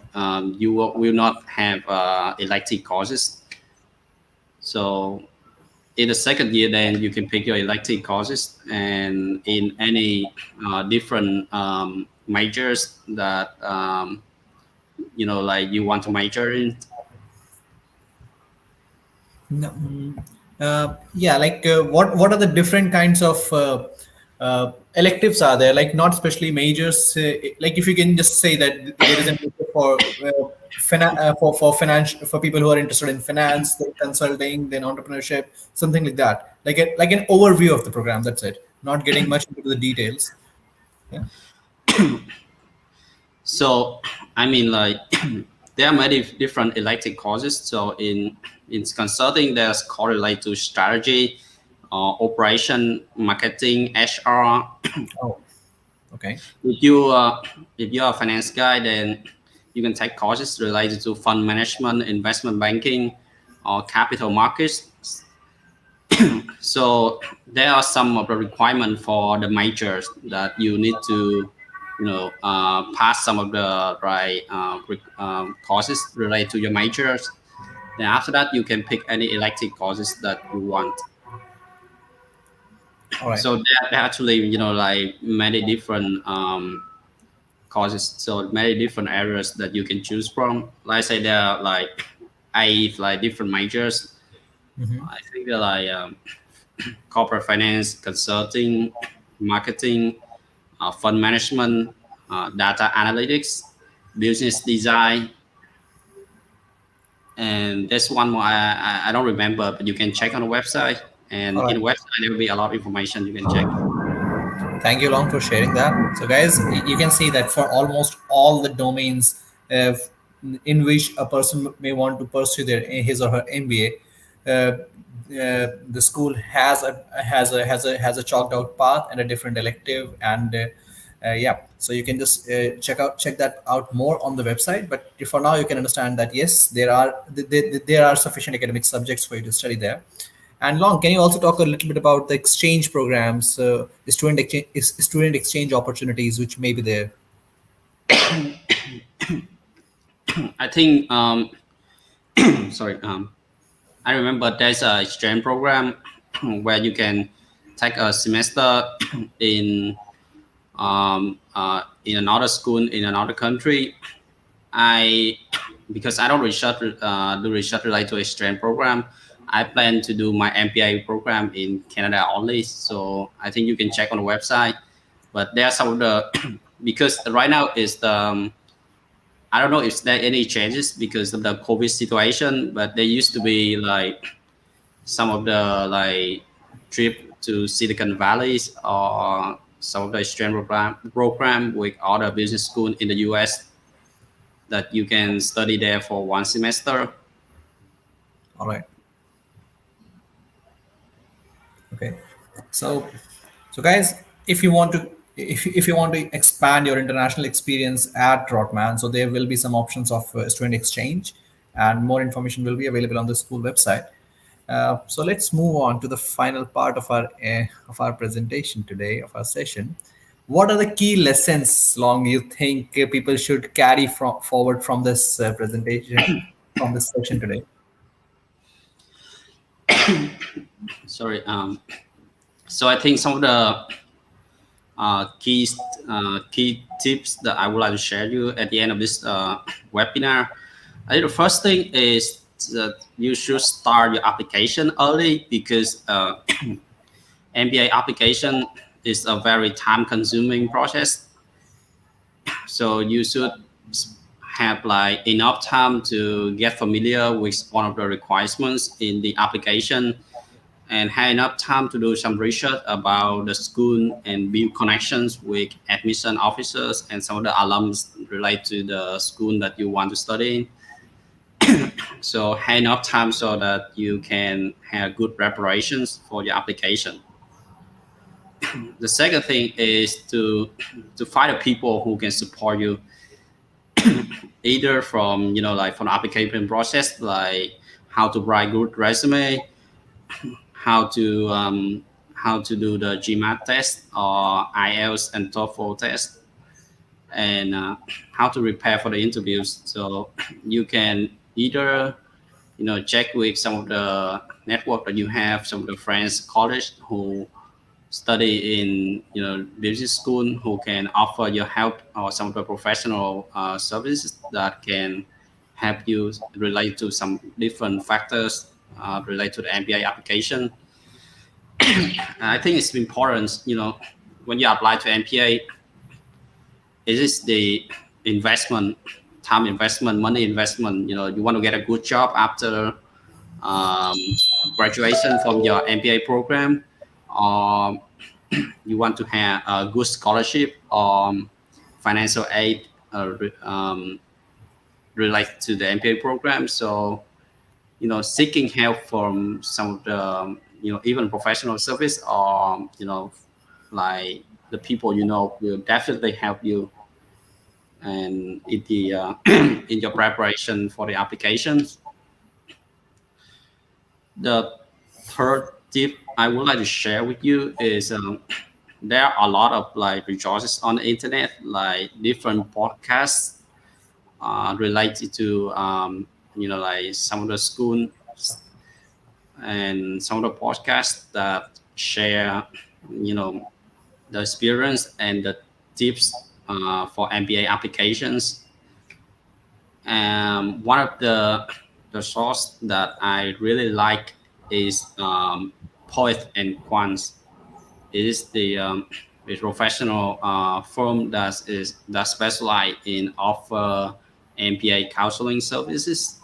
will not have elective courses. So in the second year, then you can pick your elective courses and in any different majors that like you want to major in. No, yeah, like what are the different kinds of electives are there? Like not especially majors. Like if you can just say that there is a major for finance for people who are interested in finance, then consulting, then entrepreneurship, something like that. Like an overview of the program. That's it. Not getting much into the details. Yeah. So I mean, like there are many different elective courses. So in consulting, there's correlate to strategy, operation, marketing, HR. Oh, okay. If you if you're a finance guy, then you can take courses related to fund management, investment banking, or capital markets. So there are some of the requirements for the majors that you need to, pass some of the right courses related to your majors. Then after that, you can pick any elective courses that you want. All right. So there are actually, like many different courses, so many different areas that you can choose from. Like I say, there are like eight like different majors. Mm-hmm. I think they're like corporate finance, consulting, marketing, fund management, data analytics, business design, and there's one more I don't remember, but you can check on the website. All And in right. the website there will be a lot of information you can check. Thank you, Long, for sharing that. So, guys, you can see that for almost all the domains in which a person may want to pursue his or her MBA, the school has a chalked out path and a different elective, and yeah, so you can just check that out more on the website. But for now, you can understand that yes, there are sufficient academic subjects for you to study there. And Long, can you also talk a little bit about the exchange programs, student exchange opportunities which may be there? I think sorry, I remember there's a exchange program where you can take a semester in in another school in another country. I Because I don't do research related to exchange program. I plan to do my MBA program in Canada only. So I think you can check on the website. But there are some of the because right now is the I don't know if there any changes because of the COVID situation. But there used to be like some of the like trip to Silicon Valleys or some of the exchange program with other business school in the US that you can study there for one semester. All right. Okay. So, so guys, if you want to expand your international experience at Rotman, so there will be some options of student exchange, and more information will be available on the school website. So let's move on to the final part of our presentation today of our session. What are the key lessons, Long, you think people should carry forward from this presentation, from this session today? Sorry. So I think some of the key key tips that I would like to share you at the end of this webinar. I think the first thing is that you should start your application early because MBA application is a very time-consuming process. So you should have like enough time to get familiar with one of the requirements in the application and have enough time to do some research about the school and build connections with admission officers and some of the alums related to the school that you want to study in. So have enough time so that you can have good preparations for your application. The second thing is to find the people who can support you either from like from the application process like how to write good resume, how to um, how to do the GMAT test or IELTS and TOEFL test, and how to prepare for the interviews. So you can either check with some of the network that you have, some of the friends, college who study in business school who can offer your help, or some of the professional services that can help you relate to some different factors relate to the MBA application. I think it's important, when you apply to MBA, it is the investment, time investment, money investment. You want to get a good job after um, graduation from your MBA program, or you want to have a good scholarship or financial aid related to the MBA program. So, seeking help from some of the, even professional service, or, like the people will definitely help you and in the in your preparation for the applications. The third tip I would like to share with you is there are a lot of like resources on the internet, like different podcasts related to like some of the school and some of the podcasts that share the experience and the tips for MBA applications. One of the source that I really like is Poet and Quants. It is the professional firm that specialize in offer MBA counseling services.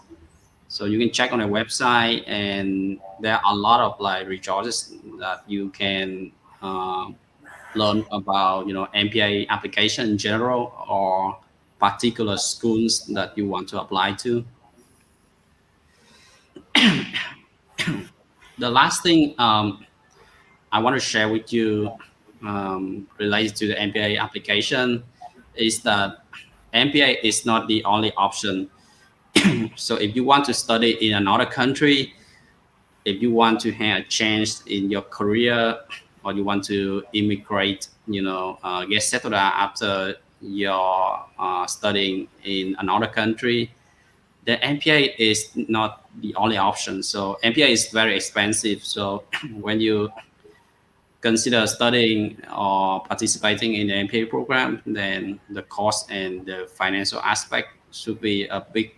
So you can check on their website, and there are a lot of like resources that you can learn about MBA application in general, or particular schools that you want to apply to. The last thing I want to share with you related to the MBA application is that MBA is not the only option. So if you want to study in another country, if you want to have a change in your career, or you want to immigrate, get settled after your studying in another country, the MBA is not the only option. So MBA is very expensive. So when you consider studying or participating in the MBA program, then the cost and the financial aspect should be a big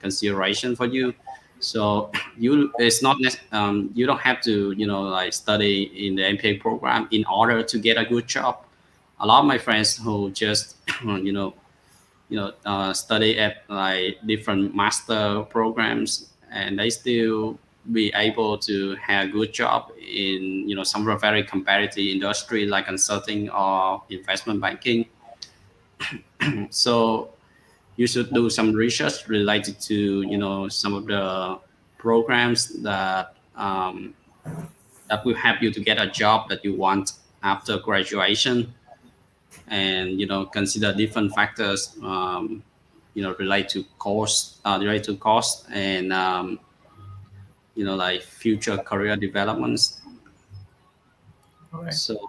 consideration for you. So you don't have to like study in the MBA program in order to get a good job. A lot of my friends who just study at like different master programs, and they still be able to have a good job in some of a very competitive industry like consulting or investment banking. So you should do some research related to some of the programs that will help you to get a job that you want after graduation, and consider different factors related to cost and like future career developments. All right. So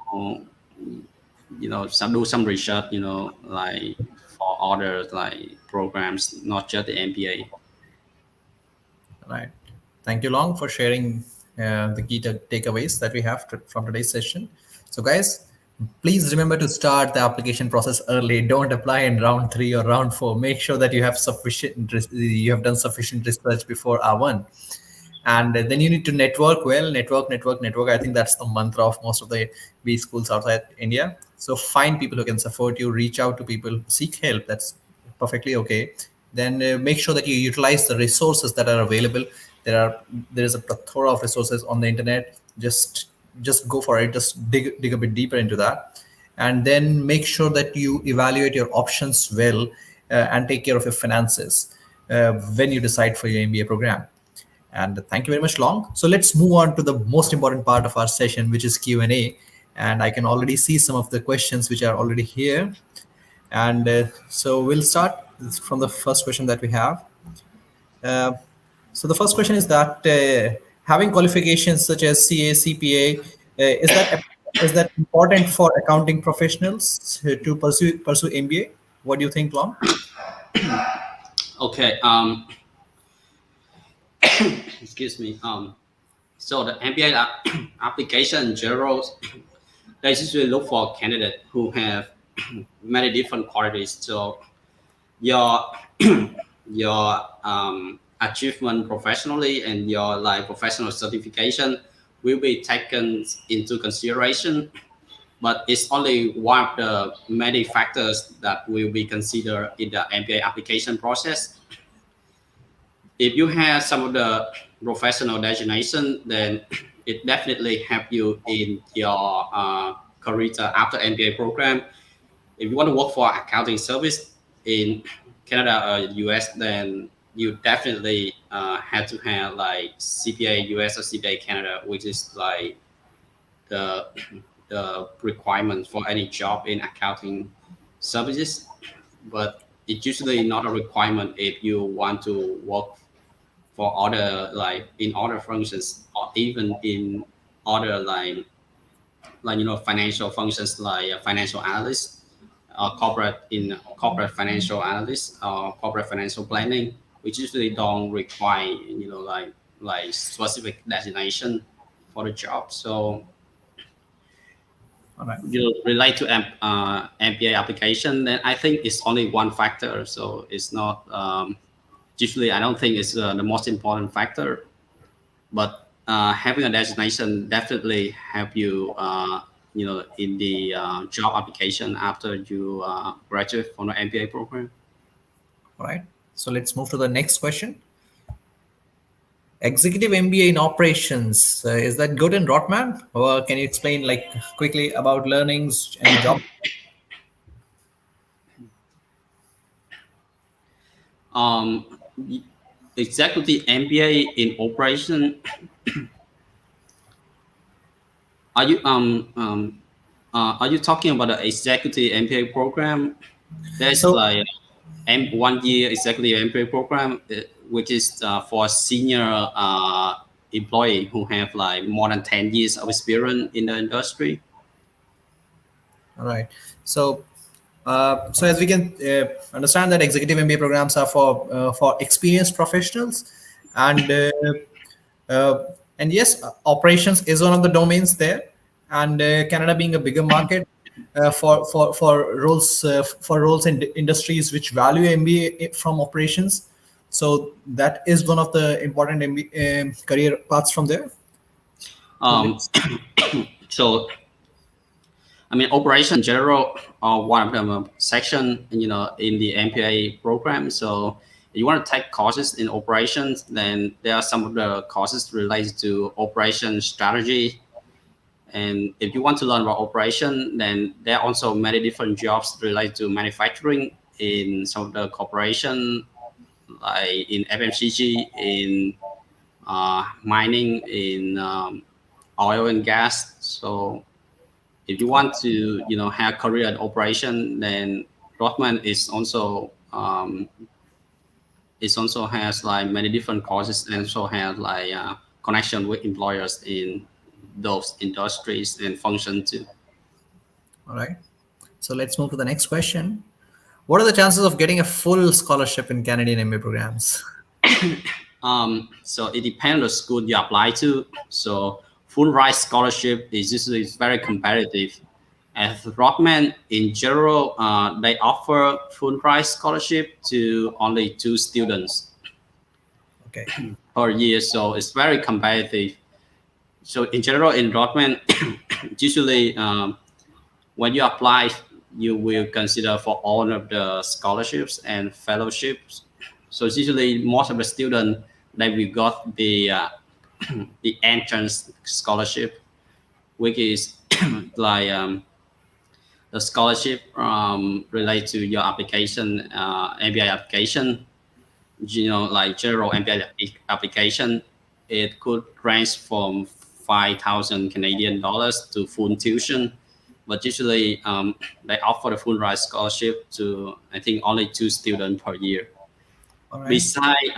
do some research like for other like programs, not just the MBA. Right. Thank you, Long, for sharing the key takeaways that we have from today's session. So, guys, please remember to start the application process early. Don't apply in round 3 or round 4. Make sure that you have done sufficient research before R1. And then you need to network well. Network. I think that's the mantra of most of the B schools outside India. So find people who can support you, reach out to people, seek help. That's perfectly okay. Then make sure that you utilize the resources that are available. There is a plethora of resources on the internet. Just go for it. Just dig a bit deeper into that, and then make sure that you evaluate your options well, and take care of your finances when you decide for your MBA program. And thank you very much, Long. So let's move on to the most important part of our session, which is Q&A. And I can already see some of the questions which are already here. And so we'll start from the first question that we have. Uh, So the first question is that having qualifications such as CA, CPA, is that important for accounting professionals to pursue MBA? What do you think, Lon? Okay. Excuse me. So the MBA application in general, they usually look for candidates who have many different qualities. So your your achievement professionally and your like professional certification will be taken into consideration, but it's only one of the many factors that will be considered in the MBA application process. If you have some of the professional designation, then it definitely help you in your career after MBA program. If you want to work for accounting service in Canada or US, then you definitely have to have like CPA US or CPA Canada, which is like the the requirement for any job in accounting services. But it's usually not a requirement if you want to work for other like in other functions or even in other financial functions like financial analyst, corporate financial analyst or corporate financial planning, which usually don't require like specific designation for the job. So All right. you relate to MBA application, then I think it's only one factor. So it's not usually I don't think it's the most important factor, but having a designation definitely help you in the job application after you graduate from the MBA program. All right. So let's move to the next question. Executive MBA in operations, is that good in Rotman? Or can you explain like quickly about learnings and the job? um, Executive MBA in operation. Are you talking about the executive MBA program? There's So like 1 year executive MBA program, which is for senior employee who have like more than 10 years of experience in the industry. all right. So so as we can understand that executive MBA programs are for experienced professionals, and yes, operations is one of the domains there, and Canada being a bigger market for roles in industries which value MBA from operations. So that is one of the important MBA, career paths from there. So Um, let's so I mean, operation general are one of them section, in the MPA program. So if you want to take courses in operations, then there are some of the courses related to operation strategy. And if you want to learn about operation, then there are also many different jobs related to manufacturing in some of the corporation, like in FMCG, in mining, in oil and gas. So if you want to have career in operation, then Rotman is also has like many different courses and also has like connection with employers in those industries and function too. all right. So let's move to the next question. What are the chances of getting a full scholarship in Canadian MBA programs? So it depends on the school you apply to. So full ride scholarship is usually very competitive. At Rockman, in general, they offer full ride scholarship to only 2 students Okay. per year. So it's very competitive. So in general, in Rockman, usually when you apply, you will consider for all of the scholarships and fellowships. So it's usually most of the students they will got the entrance scholarship, which is like the scholarship related to your application, MBA application. Like general MBA application, it could range from 5,000 Canadian dollars to full tuition. But usually, they offer the full ride scholarship to I think only 2 students per year. All right. Beside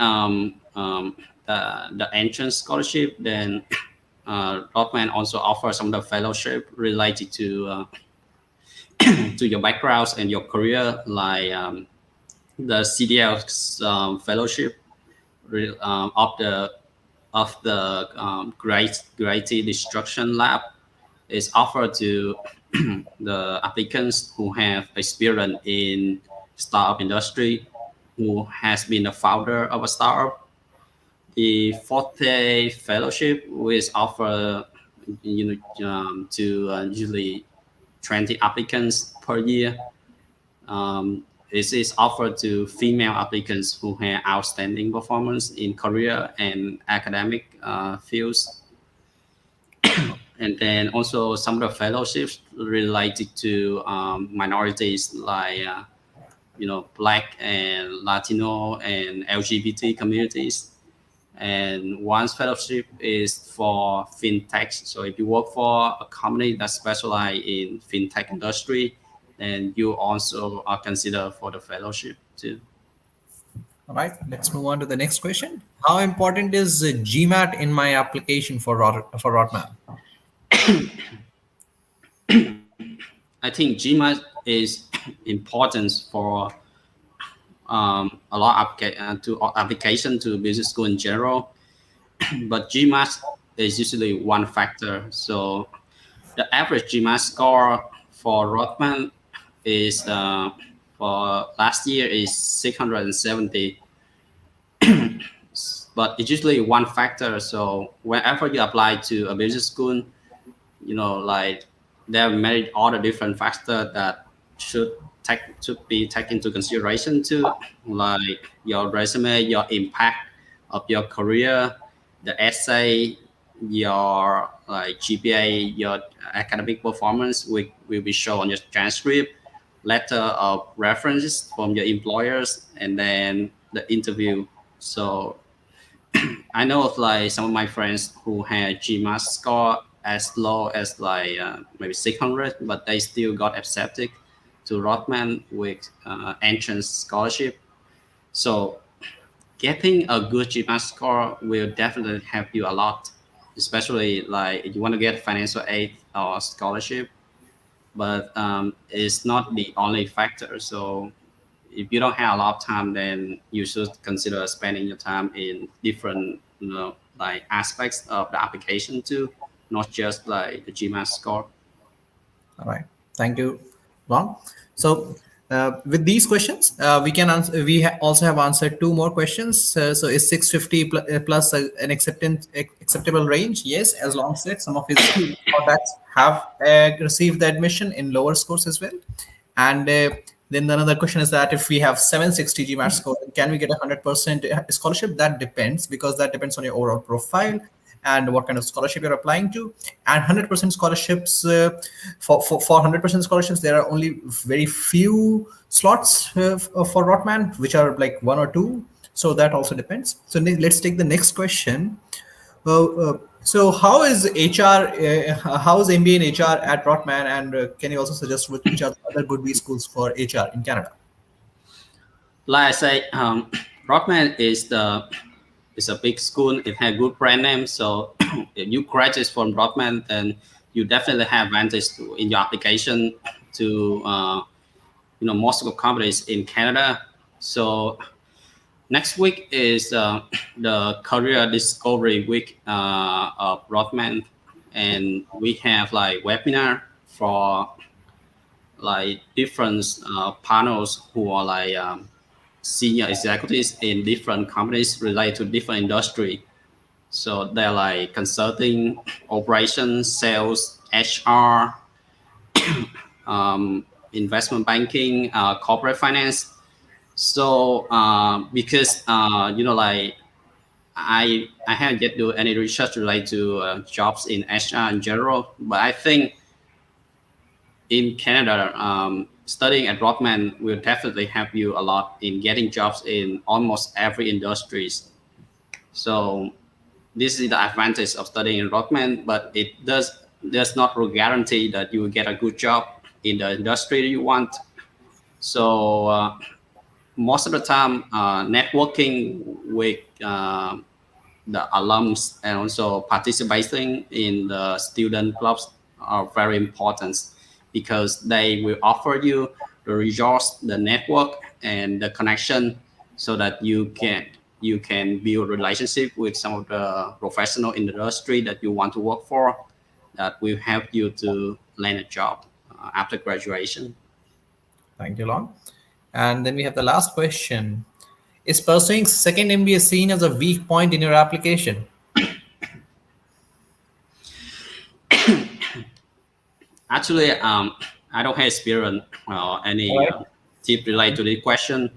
the entrance scholarship, then Rotman also offers some of the fellowship related to your backgrounds and your career, like the CDL fellowship of the Gravity Destruction Lab is offered to the applicants who have experience in startup industry, who has been a founder of a startup. The Forte Fellowship, which offer to usually 20 applicants per year. This is offered to female applicants who have outstanding performance in career and academic fields. And then also some of the fellowships related to minorities like Black and Latino and LGBT communities. And one fellowship is for fintech. So if you work for a company that specializes in fintech industry, then you also are considered for the fellowship too. All right, let's move on to the next question. How important is GMAT in my application for Rotman? I think GMAT is important for a lot of to application to business school in general, but GMAT is usually one factor. So the average GMAT score for Rotman is for last year is 670, but it's usually one factor. So whenever you apply to a business school, like there are many other different factors that should be taken into consideration too, like your resume, your impact of your career, the essay, your like GPA, your academic performance will be shown on your transcript, letter of references from your employers, and then the interview. So I know of like some of my friends who had GMAT score as low as like maybe 600, but they still got accepted to Rotman with entrance scholarship. So getting a good GMAT score will definitely help you a lot, especially like if you want to get financial aid or scholarship. But it's not the only factor. So if you don't have a lot of time, then you should consider spending your time in different, like aspects of the application too, not just like the GMAT score. All right. Thank you, Ron. So, with these questions, we can answer. Also have answered two more questions. So, is 650 plus an acceptable range? Yes, as long as some of his contacts have received the admission in lower scores as well. And then another question is that if we have 760 GMAT score, then can we get 100% scholarship? That depends, because that depends on your overall profile and what kind of scholarship you're applying to. And 100% scholarships, for 100% scholarships, there are only very few slots for Rotman, which are like one or two. So that also depends. So let's take the next question. So how is HR? How is MBA in HR at Rotman? And can you also suggest which are the other good B schools for HR in Canada? Like I say, Rockman is a big school. It has good brand name. So if you graduate from Rockman, then you definitely have advantage in your application to most of the companies in Canada. So next week is the Career Discovery Week of Rockman, and we have like webinar for like different panels who are like senior executives in different companies related to different industry. So they're like consulting, operations, sales, HR, investment banking, corporate finance. So because like I haven't yet do any research related to jobs in HR in general, but I think in Canada, studying at Rotman will definitely help you a lot in getting jobs in almost every industries. So this is the advantage of studying in Rotman, but it does not guarantee that you will get a good job in the industry you want. So most of the time, networking with the alums and also participating in the student clubs are very important because they will offer you the resource, the network, and the connection so that you can build relationship with some of the professional in the industry that you want to work for that will help you to land a job after graduation. Thank you, Lon. And then we have the last question. Is pursuing second MBA seen as a weak point in your application? Actually, I don't have experience or All any right. tip related to this question.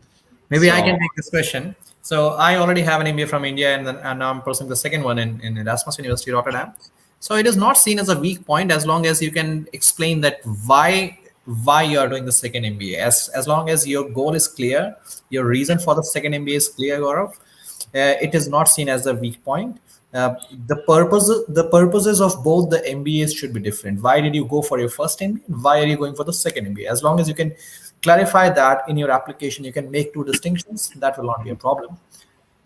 Maybe I can So take this question. So I already have an MBA from India, and now I'm pursuing the second one in Erasmus University Rotterdam. So it is not seen as a weak point as long as you can explain that why you are doing the second MBA. As long as your goal is clear, your reason for the second MBA is clear, Gaurav. It is not seen as a weak point. The purposes of both the MBAs should be different. Why did you go for your first MBA? Why are you going for the second MBA? As long as you can clarify that in your application, you can make two distinctions. That will not be a problem.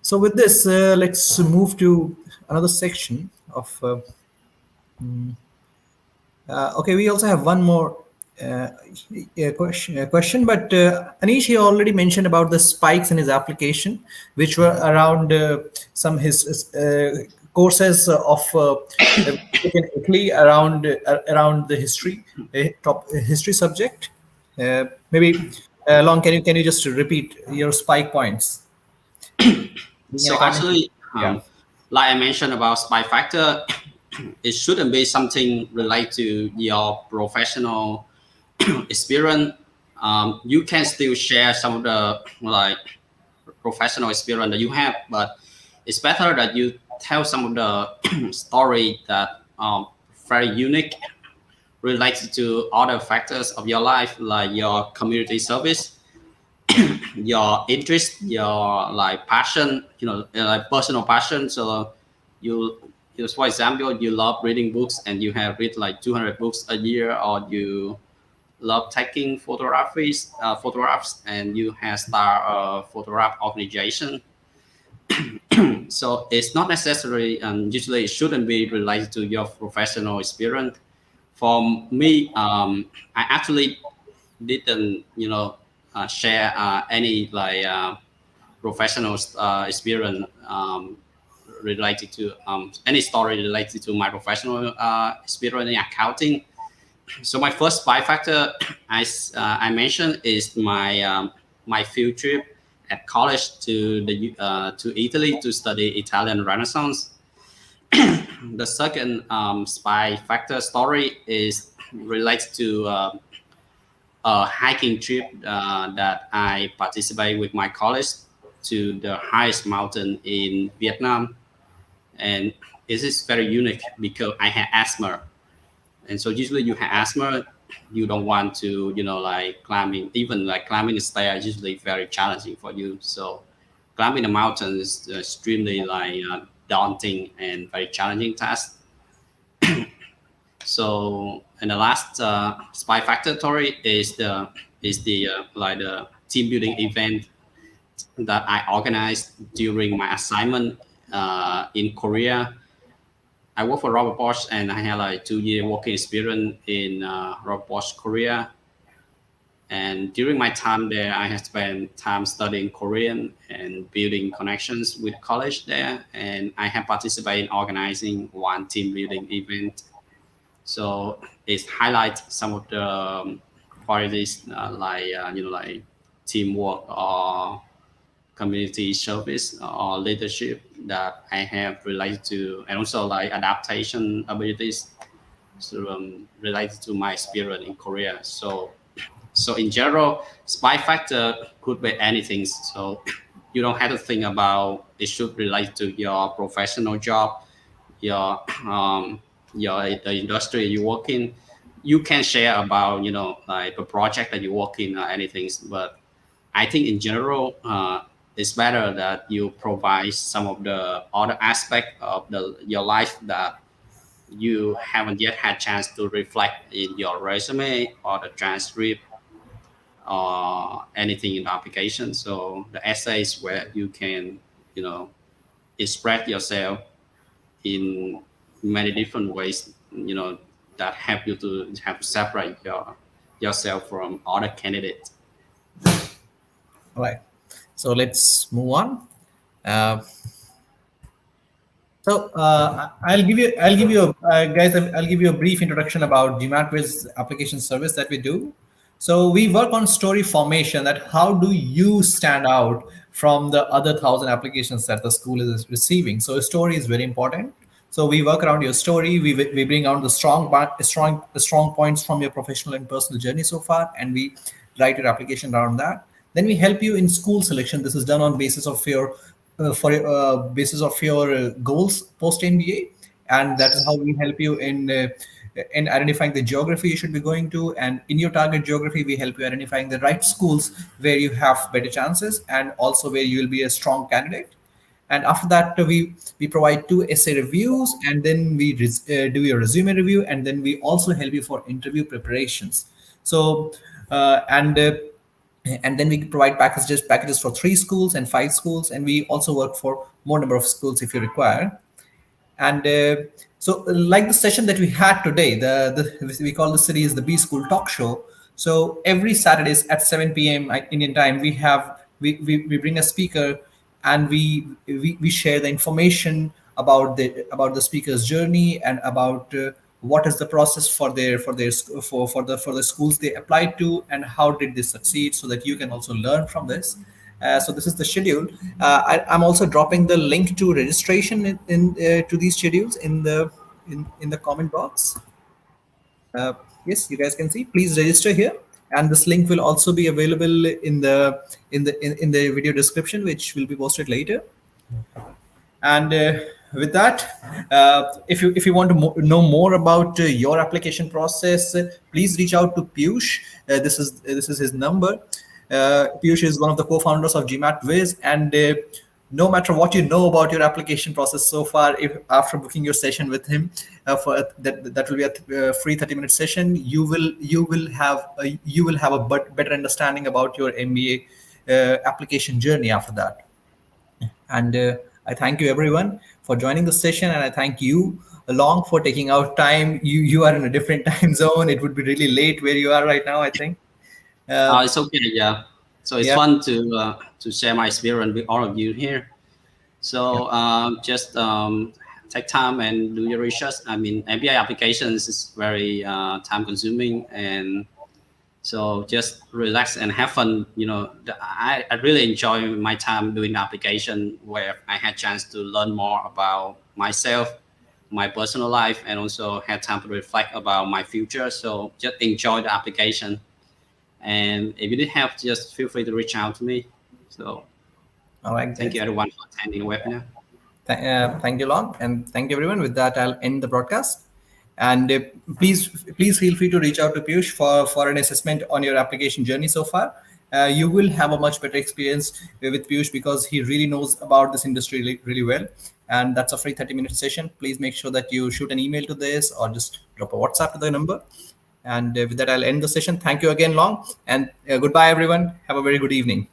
So with this, let's move to another section of okay, we also have one more question, but Anish, he already mentioned about the spikes in his application, which were around some his courses of in Italy around the history, top history subject. Maybe Long, can you just repeat your spike points? Being an so accounting, actually, yeah. like I mentioned about spy factor, it shouldn't be something related to your professional experience. You can still share some of the like professional experience that you have, but it's better that you tell some of the story that very unique related to other factors of your life, like your community service, your interest, your like passion, like personal passion. So you, for example, you love reading books and you have read like 200 books a year, or you love taking photographs, and you have start a photograph organization. So it's not necessary, and usually it shouldn't be related to your professional experience. For me, I actually didn't, share any like professional experience related to any story related to my professional experience in accounting. So my first spy factor I mentioned is my field trip at college to Italy to study Italian Renaissance. The second spy factor story is related to a hiking trip that I participate with my college to the highest mountain in Vietnam, and it is very unique because I had asthma, and so usually you have asthma, you don't want to, like climbing, even like climbing the stair is usually very challenging for you. So climbing the mountain is extremely like daunting and very challenging task. So, and the last spy factor story is the like the team building event that I organized during my assignment in Korea. I work for Robert Bosch, and I had like 2 year working experience in Robert Bosch Korea. And during my time there, I had spent time studying Korean and building connections with college there. And I have participated in organizing one team building event. So it highlights some of the qualities like teamwork or community service or leadership that I have related to, and also like adaptation abilities, so, related to my experience in Korea. So in general, spy factor could be anything. So you don't have to think about it should relate to your professional job, your the industry you work in. You can share about like the project that you work in or anything, but I think in general, it's better that you provide some of the other aspect of your life that you haven't yet had chance to reflect in your resume or the transcript or anything in the application. So the essays where you can, you know, express yourself in many different ways, that help you to have to separate yourself from other candidates. All right. So let's move on. Uh, I'll give you, guys, I'll give you a brief introduction about GMATWhiz application service that we do. So we work on story formation. That how do you stand out from the other 1,000 applications that the school is receiving? So a story is very important. So we work around your story. We bring out the strong points from your professional and personal journey so far, and we write your application around that. Then we help you in school selection. This is done on basis of your basis of your goals post MBA, and that is how we help you in identifying the geography you should be going to, and in your target geography, we help you identifying the right schools where you have better chances, and also where you will be a strong candidate. And after that, we provide 2 essay reviews, and then we do your resume review, and then we also help you for interview preparations. So and then we provide packages for 3 schools and 5 schools, and we also work for more number of schools if you require. And so, like the session that we had today, the we call the series the B School Talk Show. So every Saturdays at 7 p.m. Indian time, we bring a speaker, and we share the information about the speaker's journey, and about what is the process for the schools they applied to, and how did they succeed, so that you can also learn from this. So this is the schedule. I'm also dropping the link to registration to these schedules in the comment box. Uh, yes, you guys can see. Please register here, and this link will also be available in the video description, which will be posted later. And with that, if you want to know more about your application process, please reach out to Piyush. This is his number. Piyush is one of the co-founders of GMATWhiz, and no matter what you know about your application process so far, if after booking your session with him, for that will be a free 30-minute session, you will have a better understanding about your MBA application journey after that. And I thank you everyone for joining the session, and I thank you Long for taking out time. You are in a different time zone. It would be really late where you are right now, I think. It's okay, yeah. So it's Yeah, fun to share my experience with all of you here. yeah. So just take time and do your research. I mean, MBA applications is very time consuming, and so just relax and have fun. I really enjoy my time doing the application, where I had chance to learn more about myself, my personal life, and also had time to reflect about my future. So just enjoy the application. And if you need help, just feel free to reach out to me. So All right, thank you guys. everyone for attending the webinar. Thank you, Long, and thank you, everyone. With that, I'll end the broadcast. And please feel free to reach out to Piyush for an assessment on your application journey so far. You will have a much better experience with Piyush, because he really knows about this industry really well. And that's a free 30-minute session. Please make sure that you shoot an email to this, or just drop a WhatsApp to the number. And with that, I'll end the session. Thank you again, Long, and goodbye, everyone. Have a very good evening.